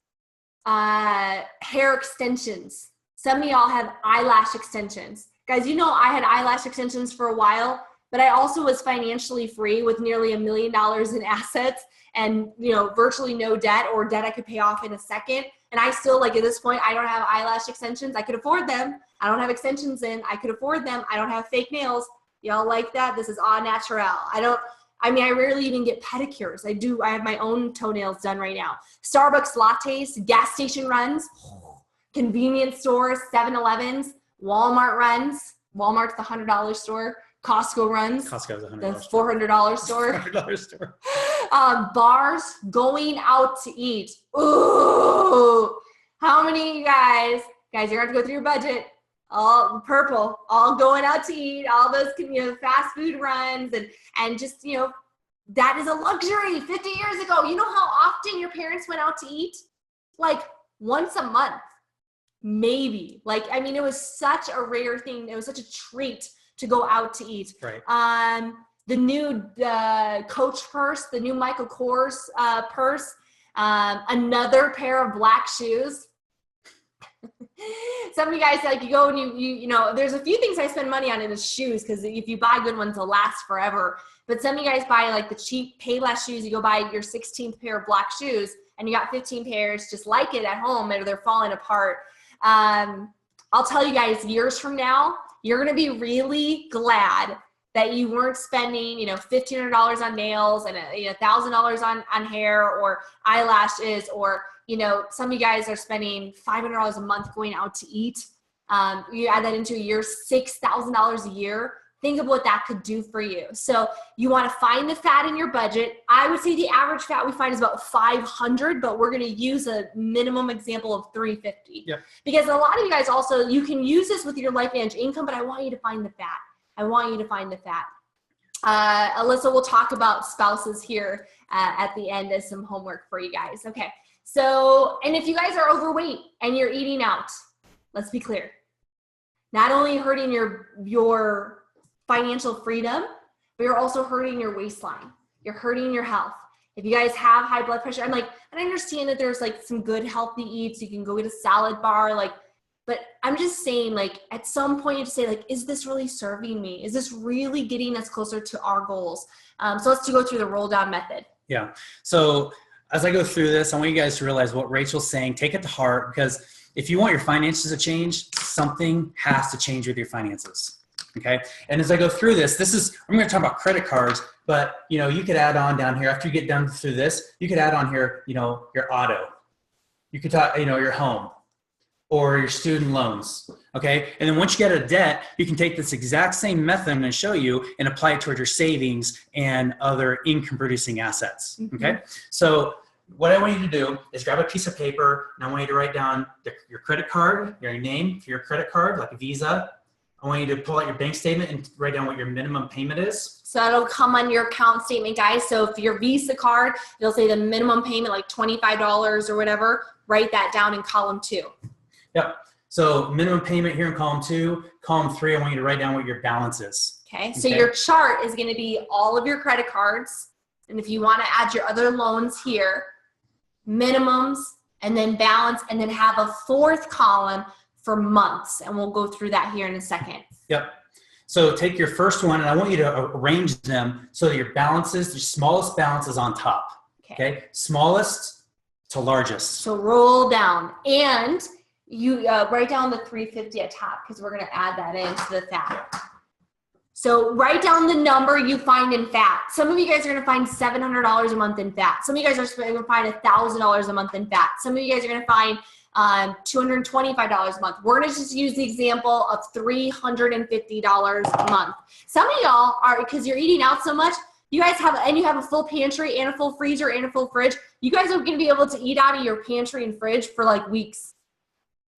hair extensions. Some of y'all have eyelash extensions. Guys, you know I had eyelash extensions for a while, but I also was financially free with nearly $1 million in assets and, you know, virtually no debt or debt I could pay off in a second. And I still, like, at this point, I don't have eyelash extensions. I could afford them. I don't have extensions in. I could afford them. I don't have fake nails. Y'all like that? This is au naturel. I rarely even get pedicures. I have my own toenails done right now. Starbucks lattes, gas station runs, convenience stores, 7-Elevens, Walmart runs. Walmart's the $100 store. Costco runs. Costco's $100. The $400 store. $400 store. Bars, going out to eat. Ooh, how many of you guys, you're going to have to go through your budget. All purple, all going out to eat, all those, fast food runs and just, that is a luxury. 50 years ago, you know how often your parents went out to eat? Like once a month, maybe. Like, I mean, it was such a rare thing. It was such a treat to go out to eat. Right. The new Coach purse, the new Michael Kors purse, another pair of black shoes. Some of you guys, like, you go and you know, there's a few things I spend money on in the shoes because if you buy good ones, they'll last forever. But some of you guys buy like the cheap Payless shoes. You go buy your 16th pair of black shoes and you got 15 pairs just like it at home and they're falling apart. I'll tell you guys, years from now, you're going to be really glad that you weren't spending, $1,500 on nails and $1,000 on hair or eyelashes, or, some of you guys are spending $500 a month going out to eat. You add that into a year, $6,000 a year. Think of what that could do for you. So you want to find the fat in your budget. I would say the average fat we find is about 500, but we're going to use a minimum example of 350. Yep. Because a lot of you guys also, you can use this with your LifeVantage income, but I want you to find the fat. Alyssa will talk about spouses here at the end as some homework for you guys. Okay. So, and if you guys are overweight and you're eating out, let's be clear. Not only hurting your financial freedom, but you're also hurting your waistline. You're hurting your health. If you guys have high blood pressure, and I understand that there's like some good healthy eats. You can go get a salad bar. Like, But I'm just saying, like, at some point you have to say, like, is this really serving me? Is this really getting us closer to our goals? So let's go through the roll down method. Yeah. So as I go through this, I want you guys to realize what Rachel's saying. Take it to heart, because if you want your finances to change, something has to change with your finances. Okay. And as I go through this, I'm going to talk about credit cards, but you could add on down here after you get done through this, you could add on here, your auto, you could talk, your home or your student loans. Okay. And then once you get a debt, you can take this exact same method I'm going to show you and apply it towards your savings and other income producing assets. Okay. So what I want you to do is grab a piece of paper, and I want you to write down your credit card, your name for your credit card, like a Visa. I want you to pull out your bank statement and write down what your minimum payment is. So that'll come on your account statement, guys. So if your Visa card, it'll say the minimum payment, like $25 or whatever, write that down in column 2. Yep. So minimum payment here in column 2. Column 3, I want you to write down what your balance is. Okay. So your chart is going to be all of your credit cards. And if you want to add your other loans here, minimums, and then balance, and then have a 4th column for months. And we'll go through that here in a second. Yep. So take your first one, and I want you to arrange them so that your balances, the smallest balance is on top. Okay. Smallest to largest. So roll down, and you write down the 350 at top, because we're going to add that into the FAT. So write down the number you find in FAT. Some of you guys are going to find $700 a month in FAT. Some of you guys are going to find $1,000 a month in FAT. Some of you guys are going to find $225 a month. We're going to just use the example of $350 a month. Some of y'all are, because you're eating out so much, you guys have a full pantry and a full freezer and a full fridge. You guys are going to be able to eat out of your pantry and fridge for like weeks.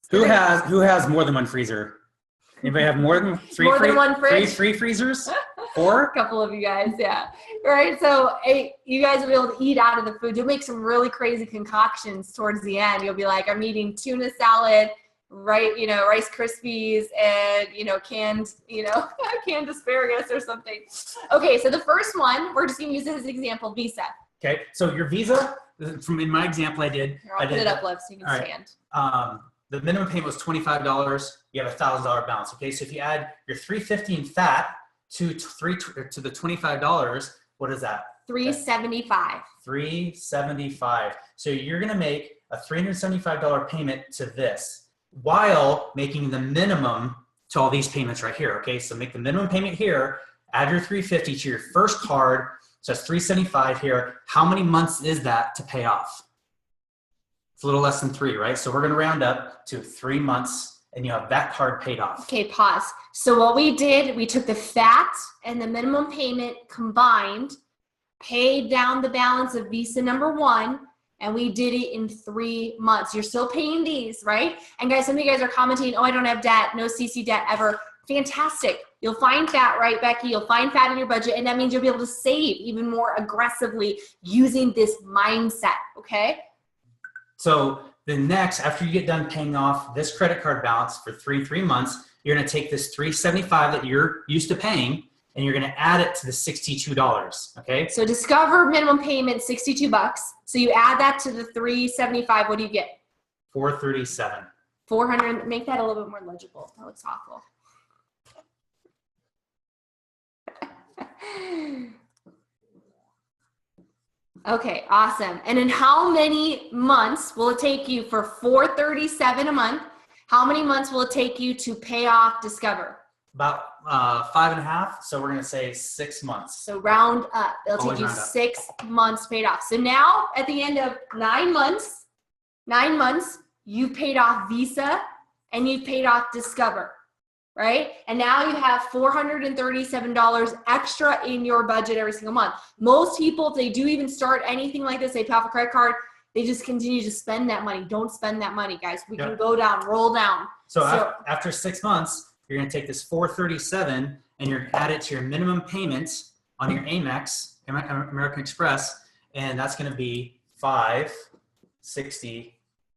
Who has more than one freezer? Anybody have more than one fridge? Three freezers? 4? A couple of you guys, yeah. Right, so you guys will be able to eat out of the food. You'll make some really crazy concoctions towards the end. You'll be like, I'm eating tuna salad, right? Rice Krispies and, canned, canned asparagus or something. Okay, so the first one, we're just going to use this as an example, Visa. Okay, so your Visa, in my example I did. Here, I'll put it up, Lev, so you can stand. The minimum payment was $25. You have a $1,000 balance. Okay, so if you add your $350 in FAT to the $25, what is that? $375. $375. So you're going to make a $375 payment to this while making the minimum to all these payments right here. Okay, so make the minimum payment here. Add your $350 to your first card. So that's $375 here. How many months is that to pay off? It's a little less than 3, right? So we're going to round up to 3 months, and you have that card paid off. Okay, pause. So what we did, we took the FAT and the minimum payment combined, paid down the balance of Visa number 1, and we did it in 3 months. You're still paying these, right? And guys, some of you guys are commenting, oh, I don't have debt, no CC debt ever. Fantastic. You'll find FAT, right, Becky? You'll find FAT in your budget, and that means you'll be able to save even more aggressively using this mindset, okay? So the next, after you get done paying off this credit card balance for 3 months, you're going to take this $375 that you're used to paying, and you're going to add it to the $62. Okay. So Discover minimum payment $62. So you add that to the $375. What do you get? $437. 400. Make that a little bit more legible. That looks awful. Okay, awesome. And in how many months will it take you for $437 a month? How many months will it take you to pay off Discover? About 5.5. So we're going to say 6 months. So round up. It'll take you 6 months paid off. So now at the end of 9 months, you've paid off Visa and you've paid off Discover, right? And now you have $437 extra in your budget every single month. Most people, if they do even start anything like this, they pay off a credit card, they just continue to spend that money. Don't spend that money, guys. We can go down, roll down. So after 6 months, you're going to take this $437 and you're going to add it to your minimum payment on your Amex, American Express, and that's going to be $562.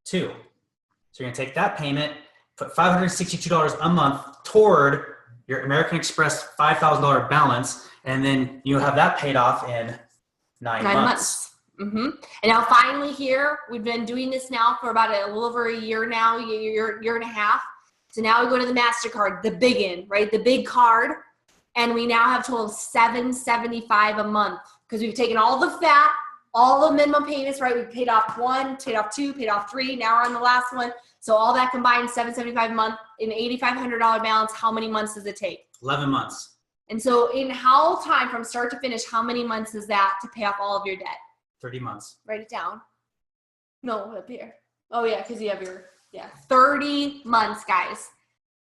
So you're going to take that payment, put $562 a month toward your American Express $5,000 balance, and then you'll have that paid off in 9 months. Mm-hmm. And now finally here, we've been doing this now for about a little over a year now, year and a half. So now we go to the MasterCard, the big one, right? The big card. And we now have total of $775 a month because we've taken all the fat, all the minimum payments, right? We've paid off 1, paid off 2, paid off 3. Now we're on the last one. So all that combined, $775 a month, an $8,500 balance. How many months does it take? 11 months. And so in how time from start to finish, how many months is that to pay off all of your debt? 30 months. Write it down. No, up here. Oh yeah, because you have 30 months, guys.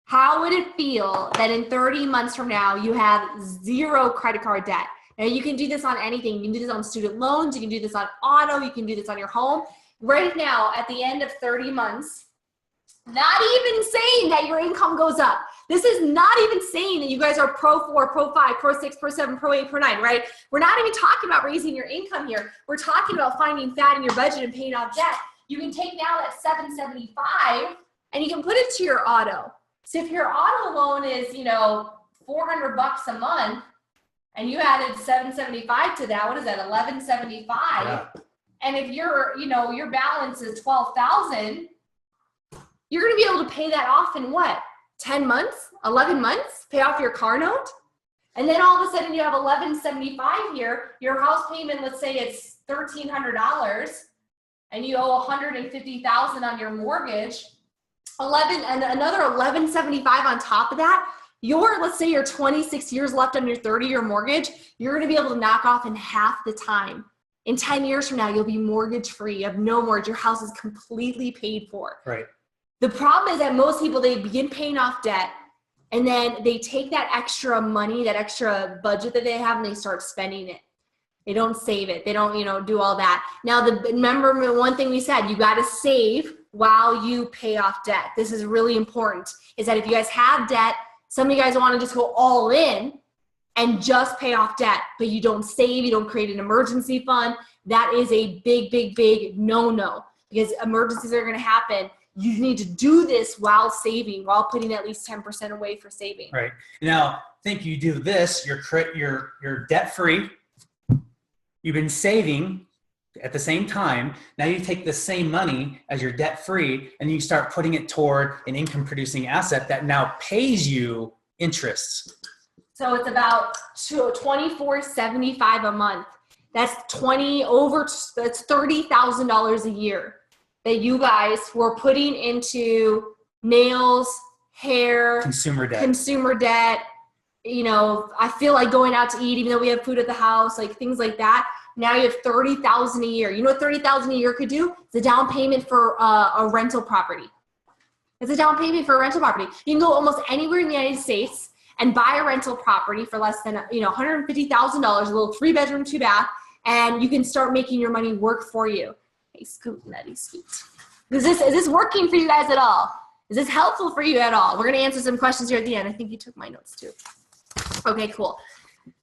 How would it feel that in 30 months from now, you have 0 credit card debt? Now you can do this on anything. You can do this on student loans. You can do this on auto. You can do this on your home. Right now, at the end of 30 months, not even saying that your income goes up. This is not even saying that you guys are Pro 4, Pro 5, Pro 6, Pro 7, Pro 8, Pro 9, right? We're not even talking about raising your income here. We're talking about finding fat in your budget and paying off debt. You can take now that $775 and you can put it to your auto. So if your auto loan is, $400 a month and you added $775 to that, what is that? $1,175. Yeah. And if your balance is $12,000, you're going to be able to pay that off in what? 10 months, 11 months, pay off your car note. And then all of a sudden you have $1,175 here. Your house payment, let's say it's $1,300 and you owe $150,000 on your mortgage, and another $1,175 on top of that. Let's say you're 26 years left on your 30-year mortgage, you're going to be able to knock off in half the time. In 10 years from now, you'll be mortgage free. You have no mortgage. Your house is completely paid for. Right. The problem is that most people, they begin paying off debt and then they take that extra money, that extra budget that they have, and they start spending it. They don't save it. They don't, do all that. Now, remember one thing we said, you got to save while you pay off debt. This is really important, is that if you guys have debt, some of you guys want to just go all in and just pay off debt, but you don't save, you don't create an emergency fund. That is a big, big, big no-no, because emergencies are going to happen. You need to do this while saving, while putting at least 10% away for saving. Right. Now, think you do this, you're debt-free. You've been saving at the same time. Now you take the same money as your debt-free and you start putting it toward an income-producing asset that now pays you interest. So it's about $24.75 a month. That's $30,000 a year that you guys were putting into nails, hair, Consumer debt. I feel like going out to eat, even though we have food at the house, like things like that. Now you have $30,000 a year. You know what $30,000 a year could do? It's a down payment for a rental property. It's a down payment for a rental property. You can go almost anywhere in the United States and buy a rental property for less than $150,000, a little 3-bedroom, 2-bath, and you can start making your money work for you. Hey, scoot, nutty, scoot. Is this working for you guys at all? Is this helpful for you at all? We're going to answer some questions here at the end. I think you took my notes too. Okay, cool.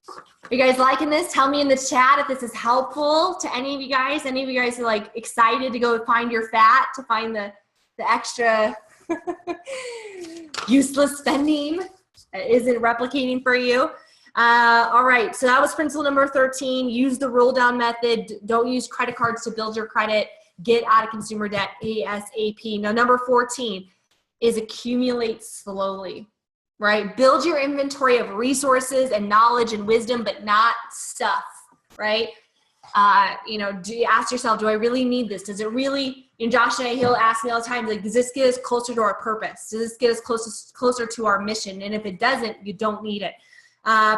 Are you guys liking this? Tell me in the chat if this is helpful to any of you guys. Any of you guys are like excited to go find your fat, to find the extra useless spending that isn't replicating for you. All right, so that was principle number 13. Use the roll down method. Don't use credit cards to build your credit. Get out of consumer debt ASAP. Now, number 14 is accumulate slowly, right? Build your inventory of resources and knowledge and wisdom, but not stuff, right? Do you ask yourself, do I really need this? Does it really, Josh and I, he'll ask me all the time, like, does this get us closer to our purpose? Does this get us closer to our mission? And if it doesn't, you don't need it.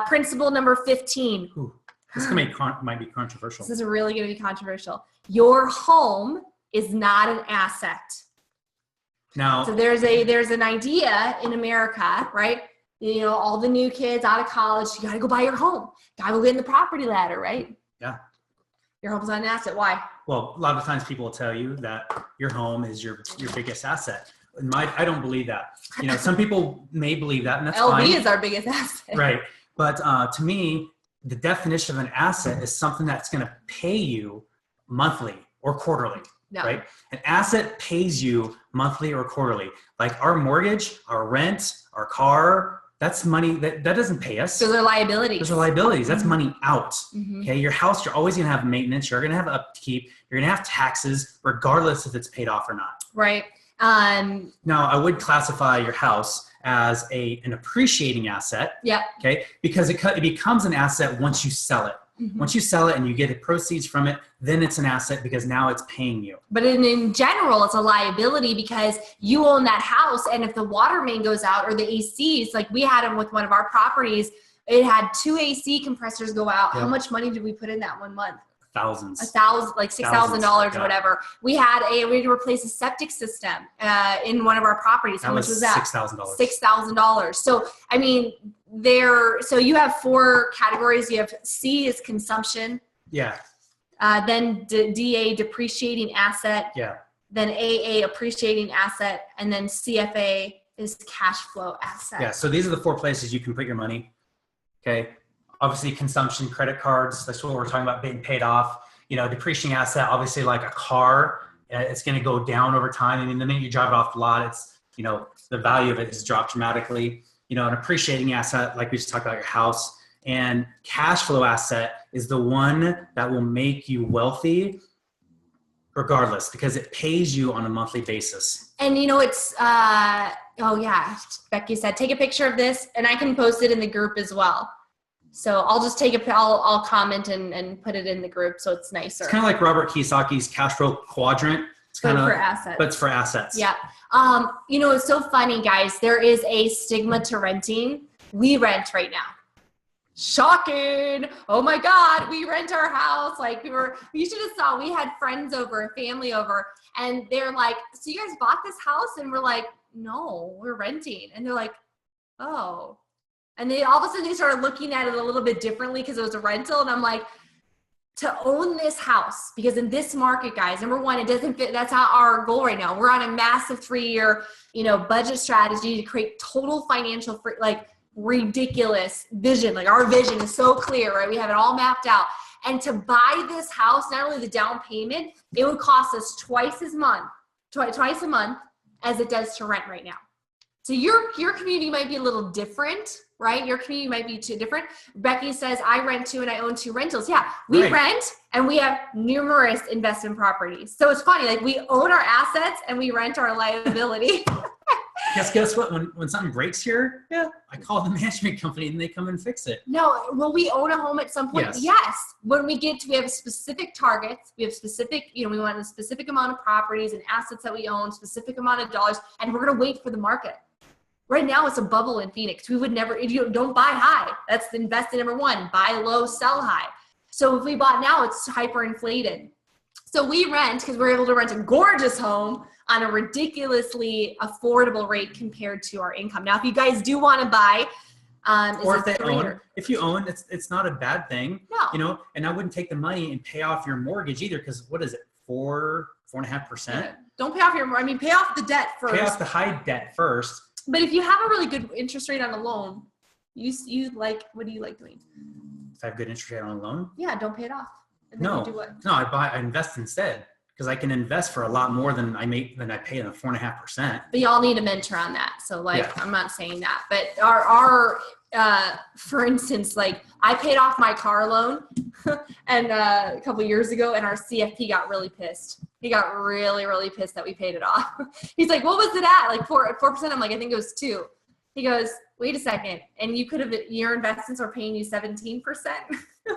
Principle number 15. Ooh, this might be controversial. This is really going to be controversial. Your home is not an asset. Now, so there's an idea in America, right? All the new kids out of college, you got to go buy your home. Got to go get in the property ladder, right? Yeah. Your home's not an asset. Why? Well, a lot of times people will tell you that your home is your biggest asset. I don't believe that. Some people may believe that, and that's fine. LV is our biggest asset. Right. But to me, the definition of an asset is something that's going to pay you monthly or quarterly. No. Right? An asset pays you monthly or quarterly. Like our mortgage, our rent, our car, that's money that doesn't pay us. Those are liabilities. Those are liabilities. That's money out. Mm-hmm. Okay. Your house, you're always going to have maintenance. You're going to have upkeep. You're going to have taxes, regardless if it's paid off or not. Right. Now, I would classify your house as an appreciating asset. Yeah. Okay, because it becomes an asset once you sell it. Mm-hmm. Once you sell it and you get the proceeds from it, then it's an asset because now it's paying you. But in general, it's a liability because you own that house, and if the water main goes out or the ACs, like we had them with one of our properties, it had 2 AC compressors go out. Yep. How much money did we put in that 1 month? Thousands. Like $6,000 or whatever. We had to replace a septic system in one of our properties. How much was that? $6,000. $6,000. So I mean, so you have 4 categories. You have C is consumption. Yeah. Then DA, depreciating asset. Yeah. Then AA, appreciating asset, and then CFA is cash flow asset. Yeah. So these are the 4 places you can put your money. Okay. Obviously, consumption, credit cards. That's what we're talking about being paid off. You know, depreciating asset. Obviously, like a car, it's going to go down over time. I mean, the minute you drive it off the lot, it's, you know, the value of it has dropped dramatically. You know, an appreciating asset, like we just talked about your house, and cash flow asset is the one that will make you wealthy regardless, because it pays you on a monthly basis. And you know, it's oh yeah, Becky said take a picture of this and I can post it in the group as well. So I'll just I'll comment and put it in the group so it's nicer. It's kind of like Robert Kiyosaki's cash flow quadrant. It's kind of for assets. But it's for assets. Yeah. You know, it's so funny, guys. There is a stigma to renting. We rent right now. Shocking. Oh my God. We rent our house. Like you should have saw, we had friends over, family over, and they're like, so you guys bought this house? And we're like, no, we're renting. And they're like, oh. And they all of a sudden they started looking at it a little bit differently because it was a rental. And I'm like, to own this house, because in this market, guys, number one, it doesn't fit. That's not our goal right now. We're on a massive 3-year, budget strategy to create total financial free, like ridiculous vision. Like our vision is so clear, right? We have it all mapped out. And to buy this house, not only the down payment, it would cost us twice a month as it does to rent right now. So your community might be a little different, right? Your community might be too different. Becky says, I rent 2 and I own 2 rentals. Yeah, we rent and we have numerous investment properties. So it's funny, like we own our assets and we rent our liability. Guess what? When something breaks here, I call the management company and they come and fix it. No, will we own a home at some point? Yes. When we have specific targets, we have specific, we want a specific amount of properties and assets that we own, specific amount of dollars, and we're going to wait for the market. Right now, it's a bubble in Phoenix. We would never, don't buy high. That's the invested number one. Buy low, sell high. So if we bought now, it's hyperinflated. So we rent because we're able to rent a gorgeous home on a ridiculously affordable rate compared to our income. Now, if you guys do want to buy, or if they own, if you own, it's not a bad thing. No. And I wouldn't take the money and pay off your mortgage either, because what is it, 4.5%? Yeah. Don't pay off pay off the debt first. Pay off the high debt first. But if you have a really good interest rate on a loan, what do you like doing? If I have good interest rate on a loan? Yeah, don't pay it off. And then you do what? No, I invest instead, because I can invest for a lot more than I pay in the 4.5%. But y'all need a mentor on that. So I'm not saying that, but our for instance, like I paid off my car loan and a couple years ago, and our CFP got really pissed. He got really, really pissed that we paid it off. He's like, what was it at? Like 4%. I'm like, I think it was 2. He goes, wait a second. And your investments are paying you 17%.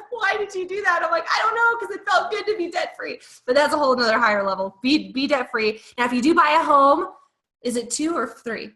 Why did you do that? I'm like, I don't know, because it felt good to be debt free. But that's a whole another higher level. Be debt free. Now, if you do buy a home, is it 2 or 3?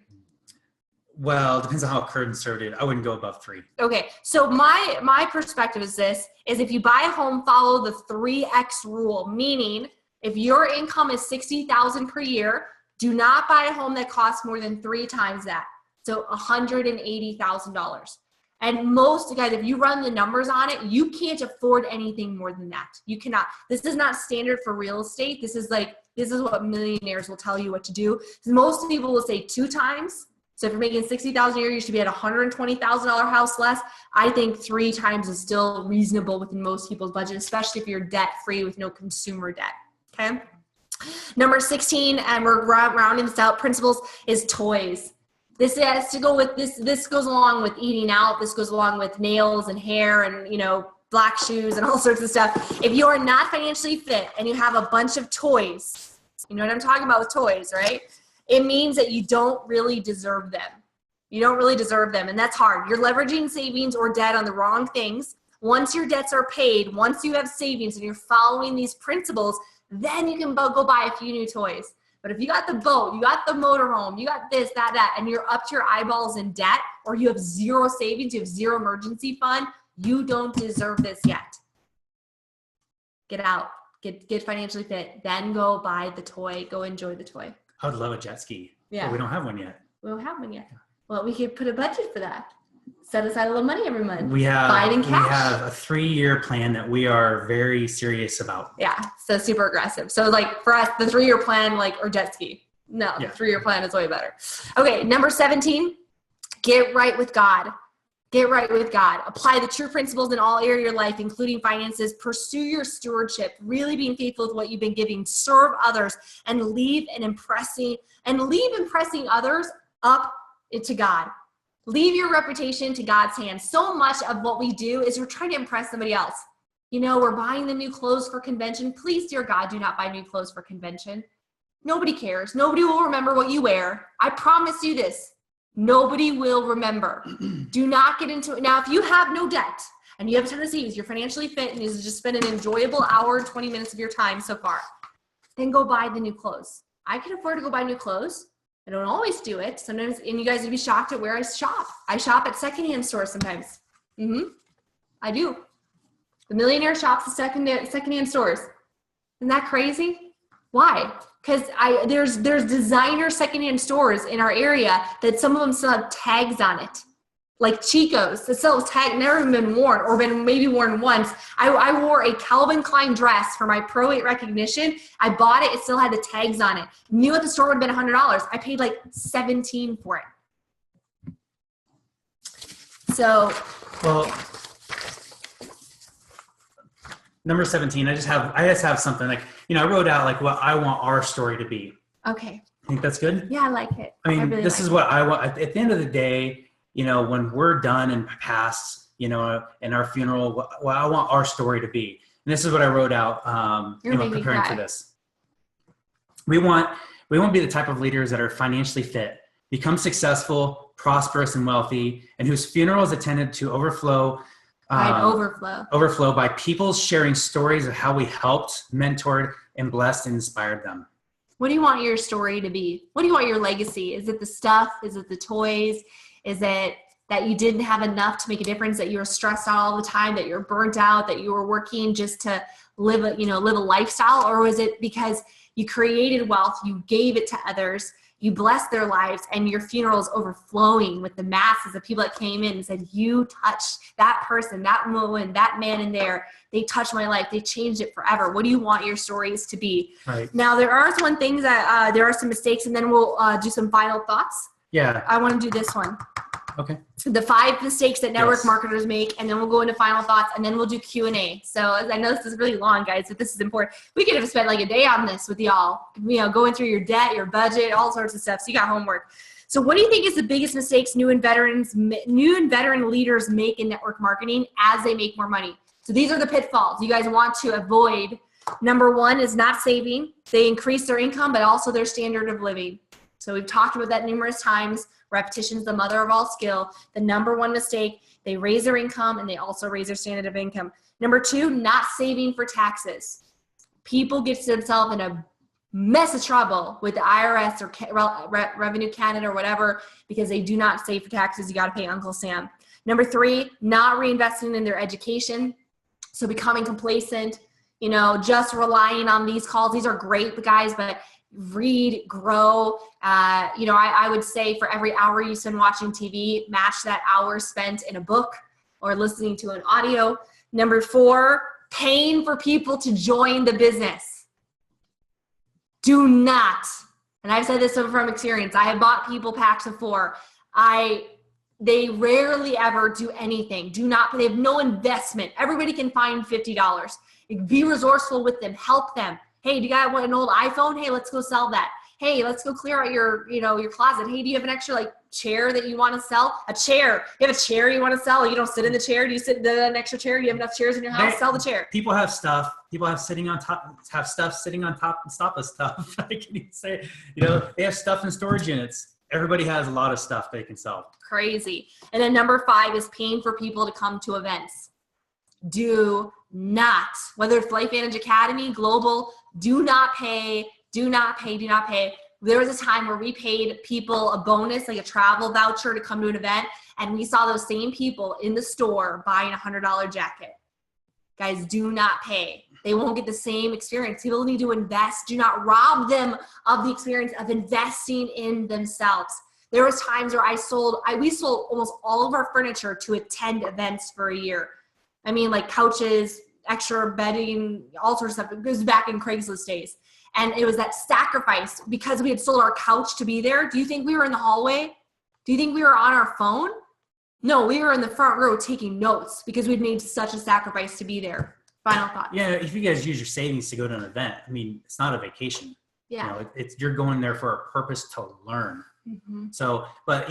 Well, it depends on how conservative. I wouldn't go above 3. Okay. So my perspective is if you buy a home, follow the 3X rule, meaning if your income is $60,000 per year, do not buy a home that costs more than 3 times that. So $180,000. And most guys, if you run the numbers on it, you can't afford anything more than that. You cannot. This is not standard for real estate. This is what millionaires will tell you what to do. Most people will say 2 times. So if you're making $60,000 a year, you should be at a $120,000 house less. I think 3 times is still reasonable within most people's budget, especially if you're debt free with no consumer debt. Okay. Number 16, and we're rounding this out, principles, is toys. This has to go with this. This goes along with eating out. This goes along with nails and hair and, black shoes and all sorts of stuff. If you are not financially fit and you have a bunch of toys, you know what I'm talking about with toys, right? it means that you don't really deserve them. You don't really deserve them, and that's hard. You're leveraging savings or debt on the wrong things. Once your debts are paid, once you have savings and you're following these principles, then you can go buy a few new toys. But if you got the boat, you got the motorhome, you got this, that, and you're up to your eyeballs in debt, or you have zero savings, you have zero emergency fund, you don't deserve this yet. Get out, get financially fit, then go buy the toy, go enjoy the toy. I would love a jet ski. Yeah. But we don't have one yet. We don't have one yet. Well, we could put a budget for that. Set aside a little money every month. We have, buy it in cash. We have a 3-year plan that we are very serious about. Yeah, so super aggressive. So like for us, the 3-year plan, like, or jet ski. No, Yeah. The 3-year plan is way better. Okay, number 17, get right with God. Get right with God. Apply the true principles in all areas of your life, including finances. Pursue your stewardship, really being faithful with what you've been giving. Serve others, and leave impressing others up to God. Leave your reputation to God's hands. So much of what we do is we're trying to impress somebody else. You know, we're buying the new clothes for convention. Please, dear God, do not buy new clothes for convention. Nobody cares. Nobody will remember what you wear. I promise you this. Nobody will remember. Do not get into it. Now, if you have no debt and you have a ton of savings, you're financially fit, and you just spend an enjoyable hour and 20 minutes of your time so far, then go buy the new clothes. I can afford to go buy new clothes. I don't always do it. Sometimes, and you guys would be shocked at where I shop. I shop at secondhand stores sometimes. I do. The millionaire shops at secondhand stores. Isn't that crazy? Why? Because there's designer secondhand stores in our area that some of them still have tags on it, like Chico's. That still tag, never even been worn, or been maybe worn once. I wore a Calvin Klein dress for my Pro 8 recognition. I bought it. It still had the tags on it. Knew at the store would have been $100. I paid like $17 for it. So, well, number 17, I just have something like, I wrote out like what I want our story to be. okay. Think that's good? Yeah, I like it. I mean, really this is what I want. At the end of the day, when we're done and past, in our funeral, what I want our story to be. And this is what I wrote out, preparing for this. We want to be the type of leaders that are financially fit, become successful, prosperous, and wealthy, and whose funeral is attended to overflow by people sharing stories of how we helped, mentored, and blessed and inspired them. What do you want your story to be? What do you want your legacy? Is it the stuff? Is it the toys? Is it that you didn't have enough to make a difference, that you were stressed out all the time, that you're burnt out, that you were working just to live a lifestyle? Or was it because you created wealth, you gave it to others, you blessed their lives, and your funeral is overflowing with the masses of people that came in and said, you touched that person, that woman, that man in there. They touched my life. They changed it forever. What do you want your stories to be? Right. Now, there are some things that there are some mistakes, and then we'll do some final thoughts. Yeah. I want to do this one. Okay. The 5 mistakes that network Yes. marketers make, and then we'll go into final thoughts, and then we'll do Q&A. So I know this is really long, guys, but this is important. We could have spent like a day on this with y'all, going through your debt, your budget, all sorts of stuff. So you got homework. So what do you think is the biggest mistakes new and veteran leaders make in network marketing as they make more money? So these are the pitfalls you guys want to avoid. Number 1 is not saving. They increase their income, but also their standard of living. So we've talked about that numerous times. Repetition is the mother of all skill. The number 1 mistake, they raise their income and they also raise their standard of income. Number 2, not saving for taxes. People get themselves in a mess of trouble with the IRS or Revenue Canada or whatever because they do not save for taxes. You got to pay Uncle Sam. Number 3, not reinvesting in their education. So becoming complacent, just relying on these calls. These are great, guys, but read, grow. I would say for every hour you spend watching TV, match that hour spent in a book or listening to an audio. Number 4, paying for people to join the business. Do not, and I've said this from experience, I have bought people packs of 4. They rarely ever do anything. They have no investment. Everybody can find $50. Be resourceful with them, help them. Hey, do you guys want an old iPhone? Hey, let's go sell that. hey, let's go clear out your closet. Hey, do you have an extra like chair that you want to sell? A chair. You have a chair you want to sell? You don't sit in the chair. Do you sit in an extra chair? Do you have enough chairs in your house? Sell the chair. People have stuff. People have stuff sitting on top and stop of stuff. I can even say, they have stuff in storage units. Everybody has a lot of stuff they can sell. Crazy. And then number 5 is paying for people to come to events. Do not, whether it's LifeVantage Academy, Global, do not pay. There was a time where we paid people a bonus, like a travel voucher to come to an event, and we saw those same people in the store buying a $100 jacket. Guys, do not pay. They won't get the same experience. People need to invest. Do not rob them of the experience of investing in themselves. There was times where we sold almost all of our furniture to attend events for a year. I mean, like couches, extra bedding, all sorts of stuff. It goes back in Craigslist days. And it was that sacrifice because we had sold our couch to be there. Do you think we were in the hallway? Do you think we were on our phone? No, we were in the front row taking notes because we'd made such a sacrifice to be there. Final thought. Yeah, if you guys use your savings to go to an event, I mean, it's not a vacation. Yeah. You're going there for a purpose to learn. Mm-hmm. So, but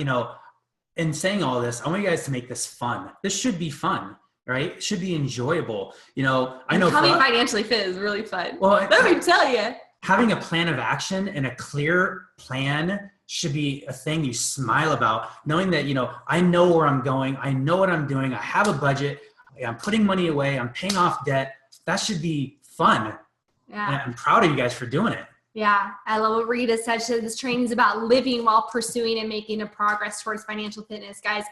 in saying all this, I want you guys to make this fun. This should be fun, right? It should be enjoyable. I know becoming financially fit is really fun. Well, let me tell you. Having a plan of action and a clear plan should be a thing you smile about, knowing that, I know where I'm going. I know what I'm doing. I have a budget. I'm putting money away. I'm paying off debt. That should be fun. Yeah. And I'm proud of you guys for doing it. Yeah. I love what Rita said. She said this training is about living while pursuing and making a progress towards financial fitness. Guys,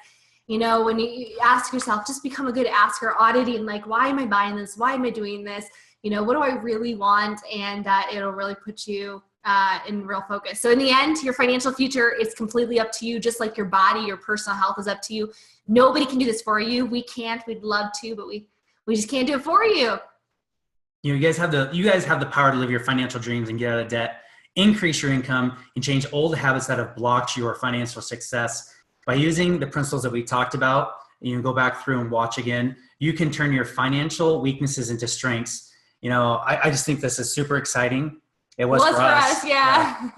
when you ask yourself, just become a good asker, auditing, like, why am I buying this? Why am I doing this? What do I really want? And it'll really put you in real focus. So in the end, your financial future is completely up to you, just like your body, your personal health is up to you. Nobody can do this for you. We can't. We'd love to, but we just can't do it for you. You guys have the power to live your financial dreams and get out of debt, increase your income, and change old habits that have blocked your financial success. By using the principles that we talked about, you can go back through and watch again. You can turn your financial weaknesses into strengths. I just think this is super exciting. It was for us. Yeah.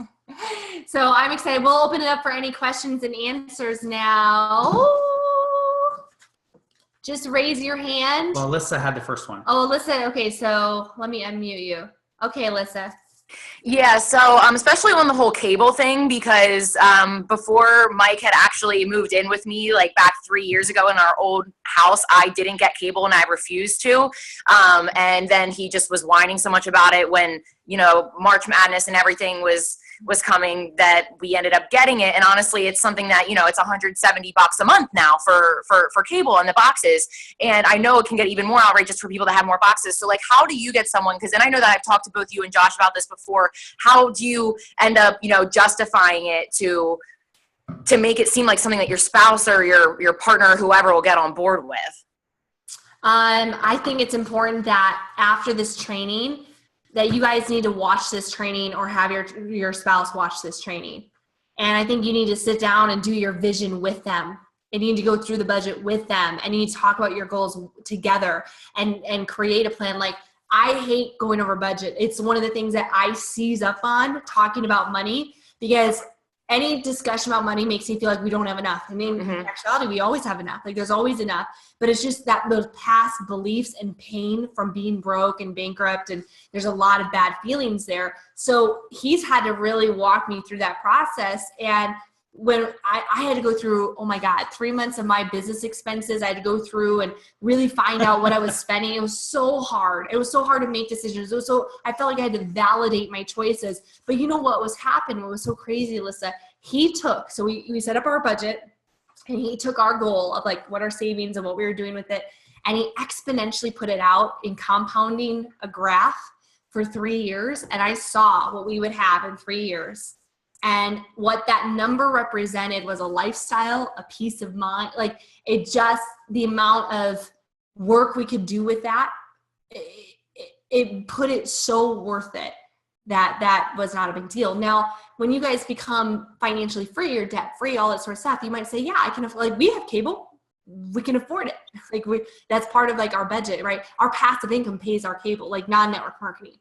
So I'm excited. We'll open it up for any questions and answers now. Just raise your hand. Well, Alyssa had the first one. Oh, Alyssa. Okay, so let me unmute you. Okay, Alyssa. Yeah, so especially on the whole cable thing, because before Mike had actually moved in with me, like back 3 years ago in our old house, I didn't get cable and I refused to. And then he just was whining so much about it when, March Madness and everything was coming that we ended up getting it. And honestly, it's something that, it's $170 a month now for cable and the boxes. And I know it can get even more outrageous for people that have more boxes. So like, how do you get someone? Because then I know that I've talked to both you and Josh about this before. How do you end up, justifying it to make it seem like something that your spouse or your partner or whoever will get on board with? I think it's important that after this training, that you guys need to watch this training or have your spouse watch this training. And I think you need to sit down and do your vision with them. And you need to go through the budget with them, and you need to talk about your goals together and create a plan. Like, I hate going over budget. It's one of the things that I seize up on talking about money, because any discussion about money makes me feel like we don't have enough. I mean, in actuality, we always have enough. Like, there's always enough. But it's just that those past beliefs and pain from being broke and bankrupt, and there's a lot of bad feelings there. So he's had to really walk me through that process. And when I had to go through, 3 months of my business expenses, I had to go through and really find out what I was spending. It was so hard. It was so hard to make decisions. I felt like I had to validate my choices. But you know what was happening? What was so crazy, Alyssa? So we set up our budget, and he took our goal of like what our savings and what we were doing with it, and he exponentially put it out in compounding a graph for 3 years. And I saw what we would have in 3 years. And what that number represented was a lifestyle, a peace of mind. Like, the amount of work we could do with that, it put it so worth it that was not a big deal. Now, when you guys become financially free or debt free, all that sort of stuff, you might say, yeah, I can afford, like, we have cable. We can afford it. Like, that's part of like our budget, right? Our passive income pays our cable, like non-network marketing.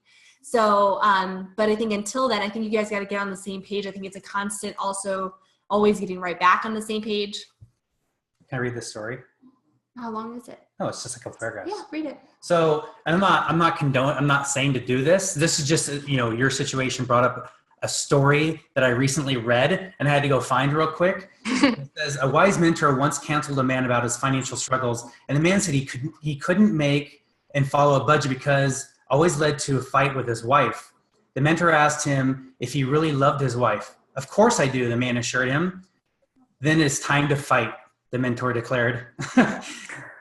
So, but I think until then, I think you guys got to get on the same page. I think it's a constant also always getting right back on the same page. Can I read this story? How long is it? Oh, it's just a couple paragraphs. Yeah, read it. So, and I'm not saying to do this. This is just, your situation brought up a story that I recently read and I had to go find real quick. It says, a wise mentor once counseled a man about his financial struggles, and the man said he couldn't make and follow a budget because always led to a fight with his wife. The mentor asked him if he really loved his wife. Of course I do, the man assured him. Then it's time to fight, the mentor declared.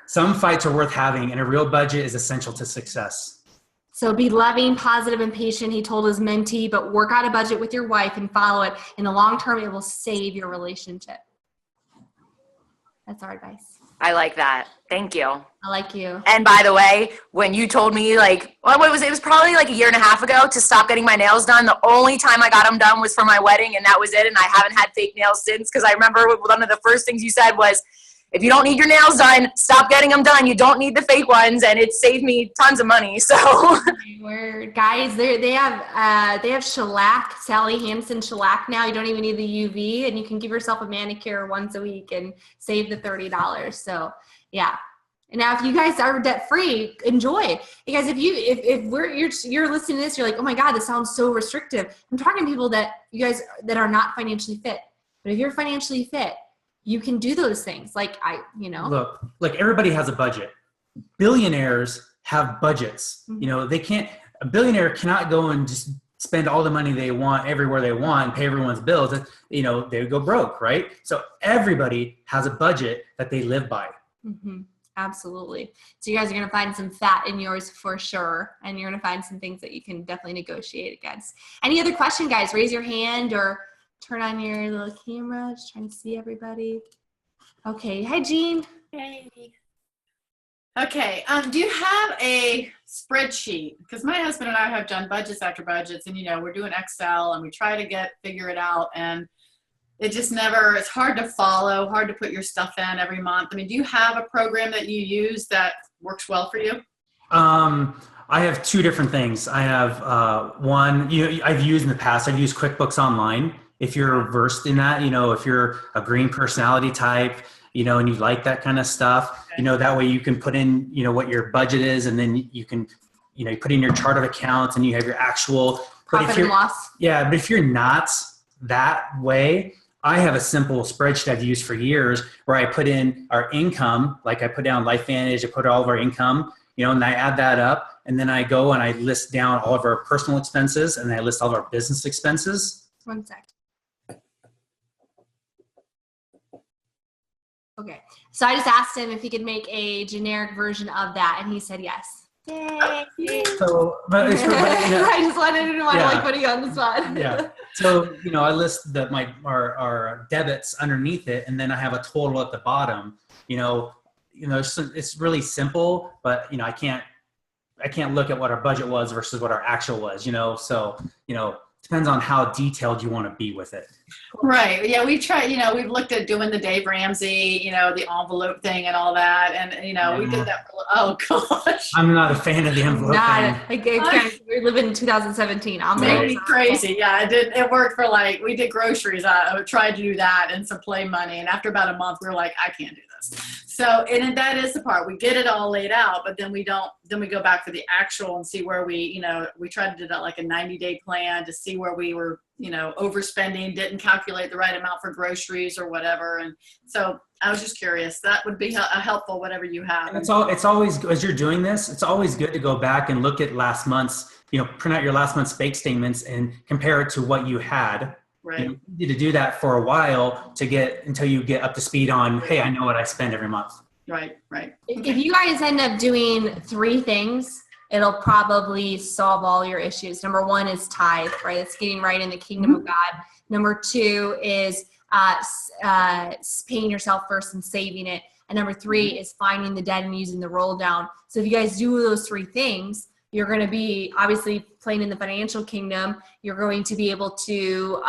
Some fights are worth having, and a real budget is essential to success. So be loving, positive, and patient, he told his mentee, but work out a budget with your wife and follow it. In the long term, it will save your relationship. That's our advice. I like that. Thank you. I like you. And by the way, when you told me it was probably like a year and a half ago to stop getting my nails done. The only time I got them done was for my wedding, and that was it. And I haven't had fake nails since, because I remember one of the first things you said was, if you don't need your nails done, stop getting them done. You don't need the fake ones, and it saved me tons of money. So, Word. Guys, they have shellac, Sally Hansen shellac now. You don't even need the UV, and you can give yourself a manicure once a week and save the $30. So, yeah. And now, if you guys are debt free, enjoy. You guys, if you're listening to this, you're like, oh my God, this sounds so restrictive. I'm talking to people that that are not financially fit. But if you're financially fit, you can do those things. Look, everybody has a budget. Billionaires have budgets. Mm-hmm. A billionaire cannot go and just spend all the money they want everywhere they want and pay everyone's bills. They would go broke, right? So everybody has a budget that they live by. Mm-hmm. Absolutely. So you guys are going to find some fat in yours for sure. And you're going to find some things that you can definitely negotiate against. Any other question, guys? Raise your hand or turn on your little camera. Just trying to see everybody. Okay. Hi, Jean. Hey. Okay. Do you have a spreadsheet? Because my husband and I have done budgets after budgets, and we're doing Excel, and we try to figure it out, and it just it's hard to follow, hard to put your stuff in every month. I mean, do you have a program that you use that works well for you? I have two different things. I have one, I've used in the past. I've used QuickBooks Online. If you're versed in that, if you're a green personality type, and you like that kind of stuff, okay. That way you can put in, what your budget is, and then you can, you put in your chart of accounts and you have your actual profit and loss. Yeah, but if you're not that way, I have a simple spreadsheet I've used for years where I put in our income, like I put down LifeVantage, I put all of our income, and I add that up, and then I go and I list down all of our personal expenses, and then I list all of our business expenses. 1 sec. Okay. So I just asked him if he could make a generic version of that, and he said yes. Yay. So, but it's I just didn't want to putting you on the spot. Yeah. So, I list our debits underneath it, and then I have a total at the bottom. It's really simple, but I can't look at what our budget was versus what our actual was. So depends on how detailed you want to be with it. Right. Yeah, we try. We've looked at doing the Dave Ramsey, the envelope thing and all that, and we did that. Oh gosh. I'm not a fan of the envelope thing. We live in 2017. Made me crazy. Yeah, it worked for we did groceries. I tried to do that and some play money, and after about a month, we were like, I can't do this. So, and that is the part. We get it all laid out, but then we don't. Then we go back to the actual and see where we try to do that like a 90-day plan to see where we were, overspending, didn't calculate the right amount for groceries or whatever. And so I was just curious. That would be helpful, whatever you have. It's always, as you're doing this, it's always good to go back and look at last month's, print out your last month's bank statements and compare it to what you had. Right. You need to do that for a while until you get up to speed on, hey, I know what I spend every month. Right. If you guys end up doing 3 things, it'll probably solve all your issues. Number 1 is tithe, right? It's getting right in the kingdom of God. Number 2 is paying yourself first and saving it. And number 3 is finding the debt and using the roll down. So if you guys do those 3 things, you're going to be obviously playing in the financial kingdom. You're going to be able to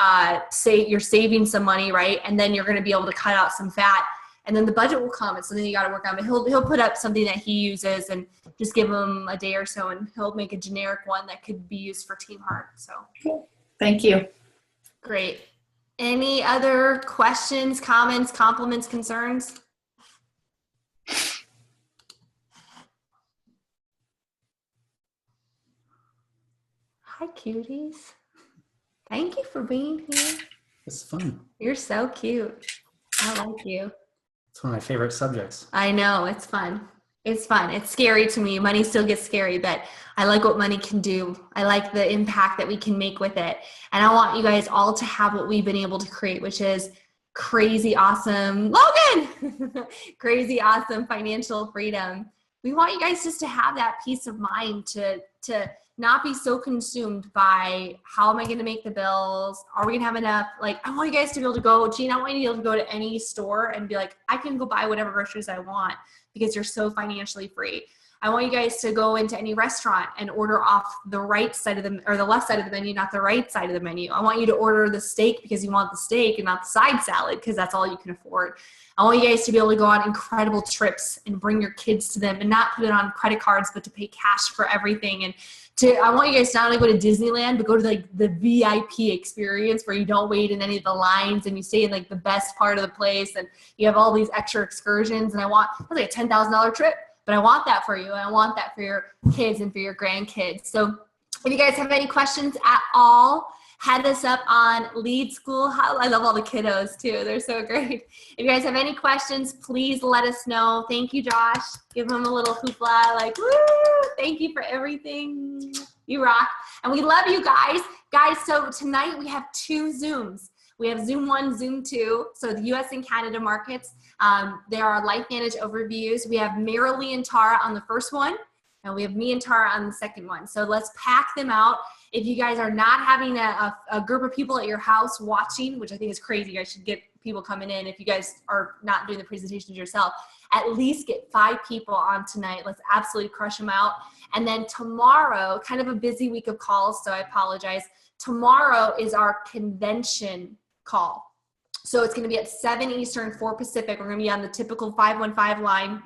you're saving some money, right? And then you're going to be able to cut out some fat. and then the budget will come. It's something you got to work on. But he'll put up something that he uses and just give him a day or so, and he'll make a generic one that could be used for Team Heart. So Thank you. great. Any other questions, comments, compliments, concerns? Hi, cuties. Thank you for being here. It's fun. You're so cute. I like you. It's one of my favorite subjects. I know, it's fun. It's fun. It's scary to me. Money still gets scary, but I like what money can do. I like the impact that we can make with it. And I want you guys all to have what we've been able to create, which is crazy awesome, Logan, crazy awesome financial freedom. We want you guys just to have that peace of mind to not be so consumed by how am I going to make the bills? Are we going to have enough? Like, I want you guys to be able to go, Gene, I want you to be able to go to any store and be like, I can go buy whatever groceries I want because you're so financially free. I want you guys to go into any restaurant and order off the right side of the, or the left side of the menu, not the right side of the menu. I want you to order the steak because you want the steak and not the side salad because that's all you can afford. I want you guys to be able to go on incredible trips and bring your kids to them and not put it on credit cards, but to pay cash for everything. And I want you guys to not only go to Disneyland, but go to like the VIP experience where you don't wait in any of the lines and you stay in like the best part of the place and you have all these extra excursions. And that's like a $10,000 trip, but I want that for you. And I want that for your kids and for your grandkids. So if you guys have any questions at all, head us up on Lead School. I love all the kiddos too. They're so great. If you guys have any questions, please let us know. Thank you, Josh. Give him a little hoopla, like, woo, thank you for everything. You rock. And we love you guys. Guys, so tonight we have 2 Zooms. We have Zoom 1, Zoom 2. So the US and Canada markets. There are LifeVantage overviews. We have Marilee and Tara on the first one. And we have me and Tara on the second one. So let's pack them out. If you guys are not having a group of people at your house watching, which I think is crazy, you guys should get people coming in. If you guys are not doing the presentations yourself, at least get 5 people on tonight. Let's absolutely crush them out. And then tomorrow, kind of a busy week of calls, so I apologize. Tomorrow is our convention call. So it's going to be at 7 Eastern, 4 Pacific. We're going to be on the typical 515 line.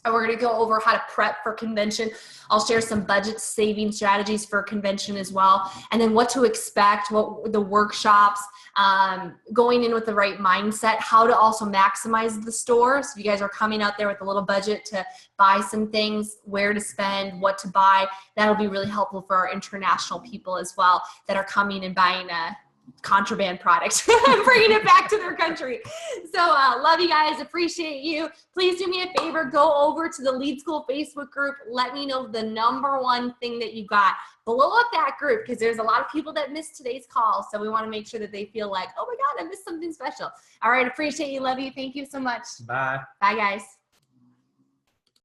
And we're going to go over how to prep for convention. I'll share some budget saving strategies for convention as well. And then what to expect, what the workshops, going in with the right mindset, how to also maximize the store. So if you guys are coming out there with a little budget to buy some things, where to spend, what to buy, that'll be really helpful for our international people as well that are coming and buying contraband products and bringing it back to their country. So love you guys, appreciate you. Please do me a favor, go over to the Lead School Facebook group. Let me know the #1 thing that you got. Blow up that group because there's a lot of people that missed today's call. So we want to make sure that they feel like, oh my God, I missed something special. All right, appreciate you, love you. Thank you so much. Bye. Bye guys.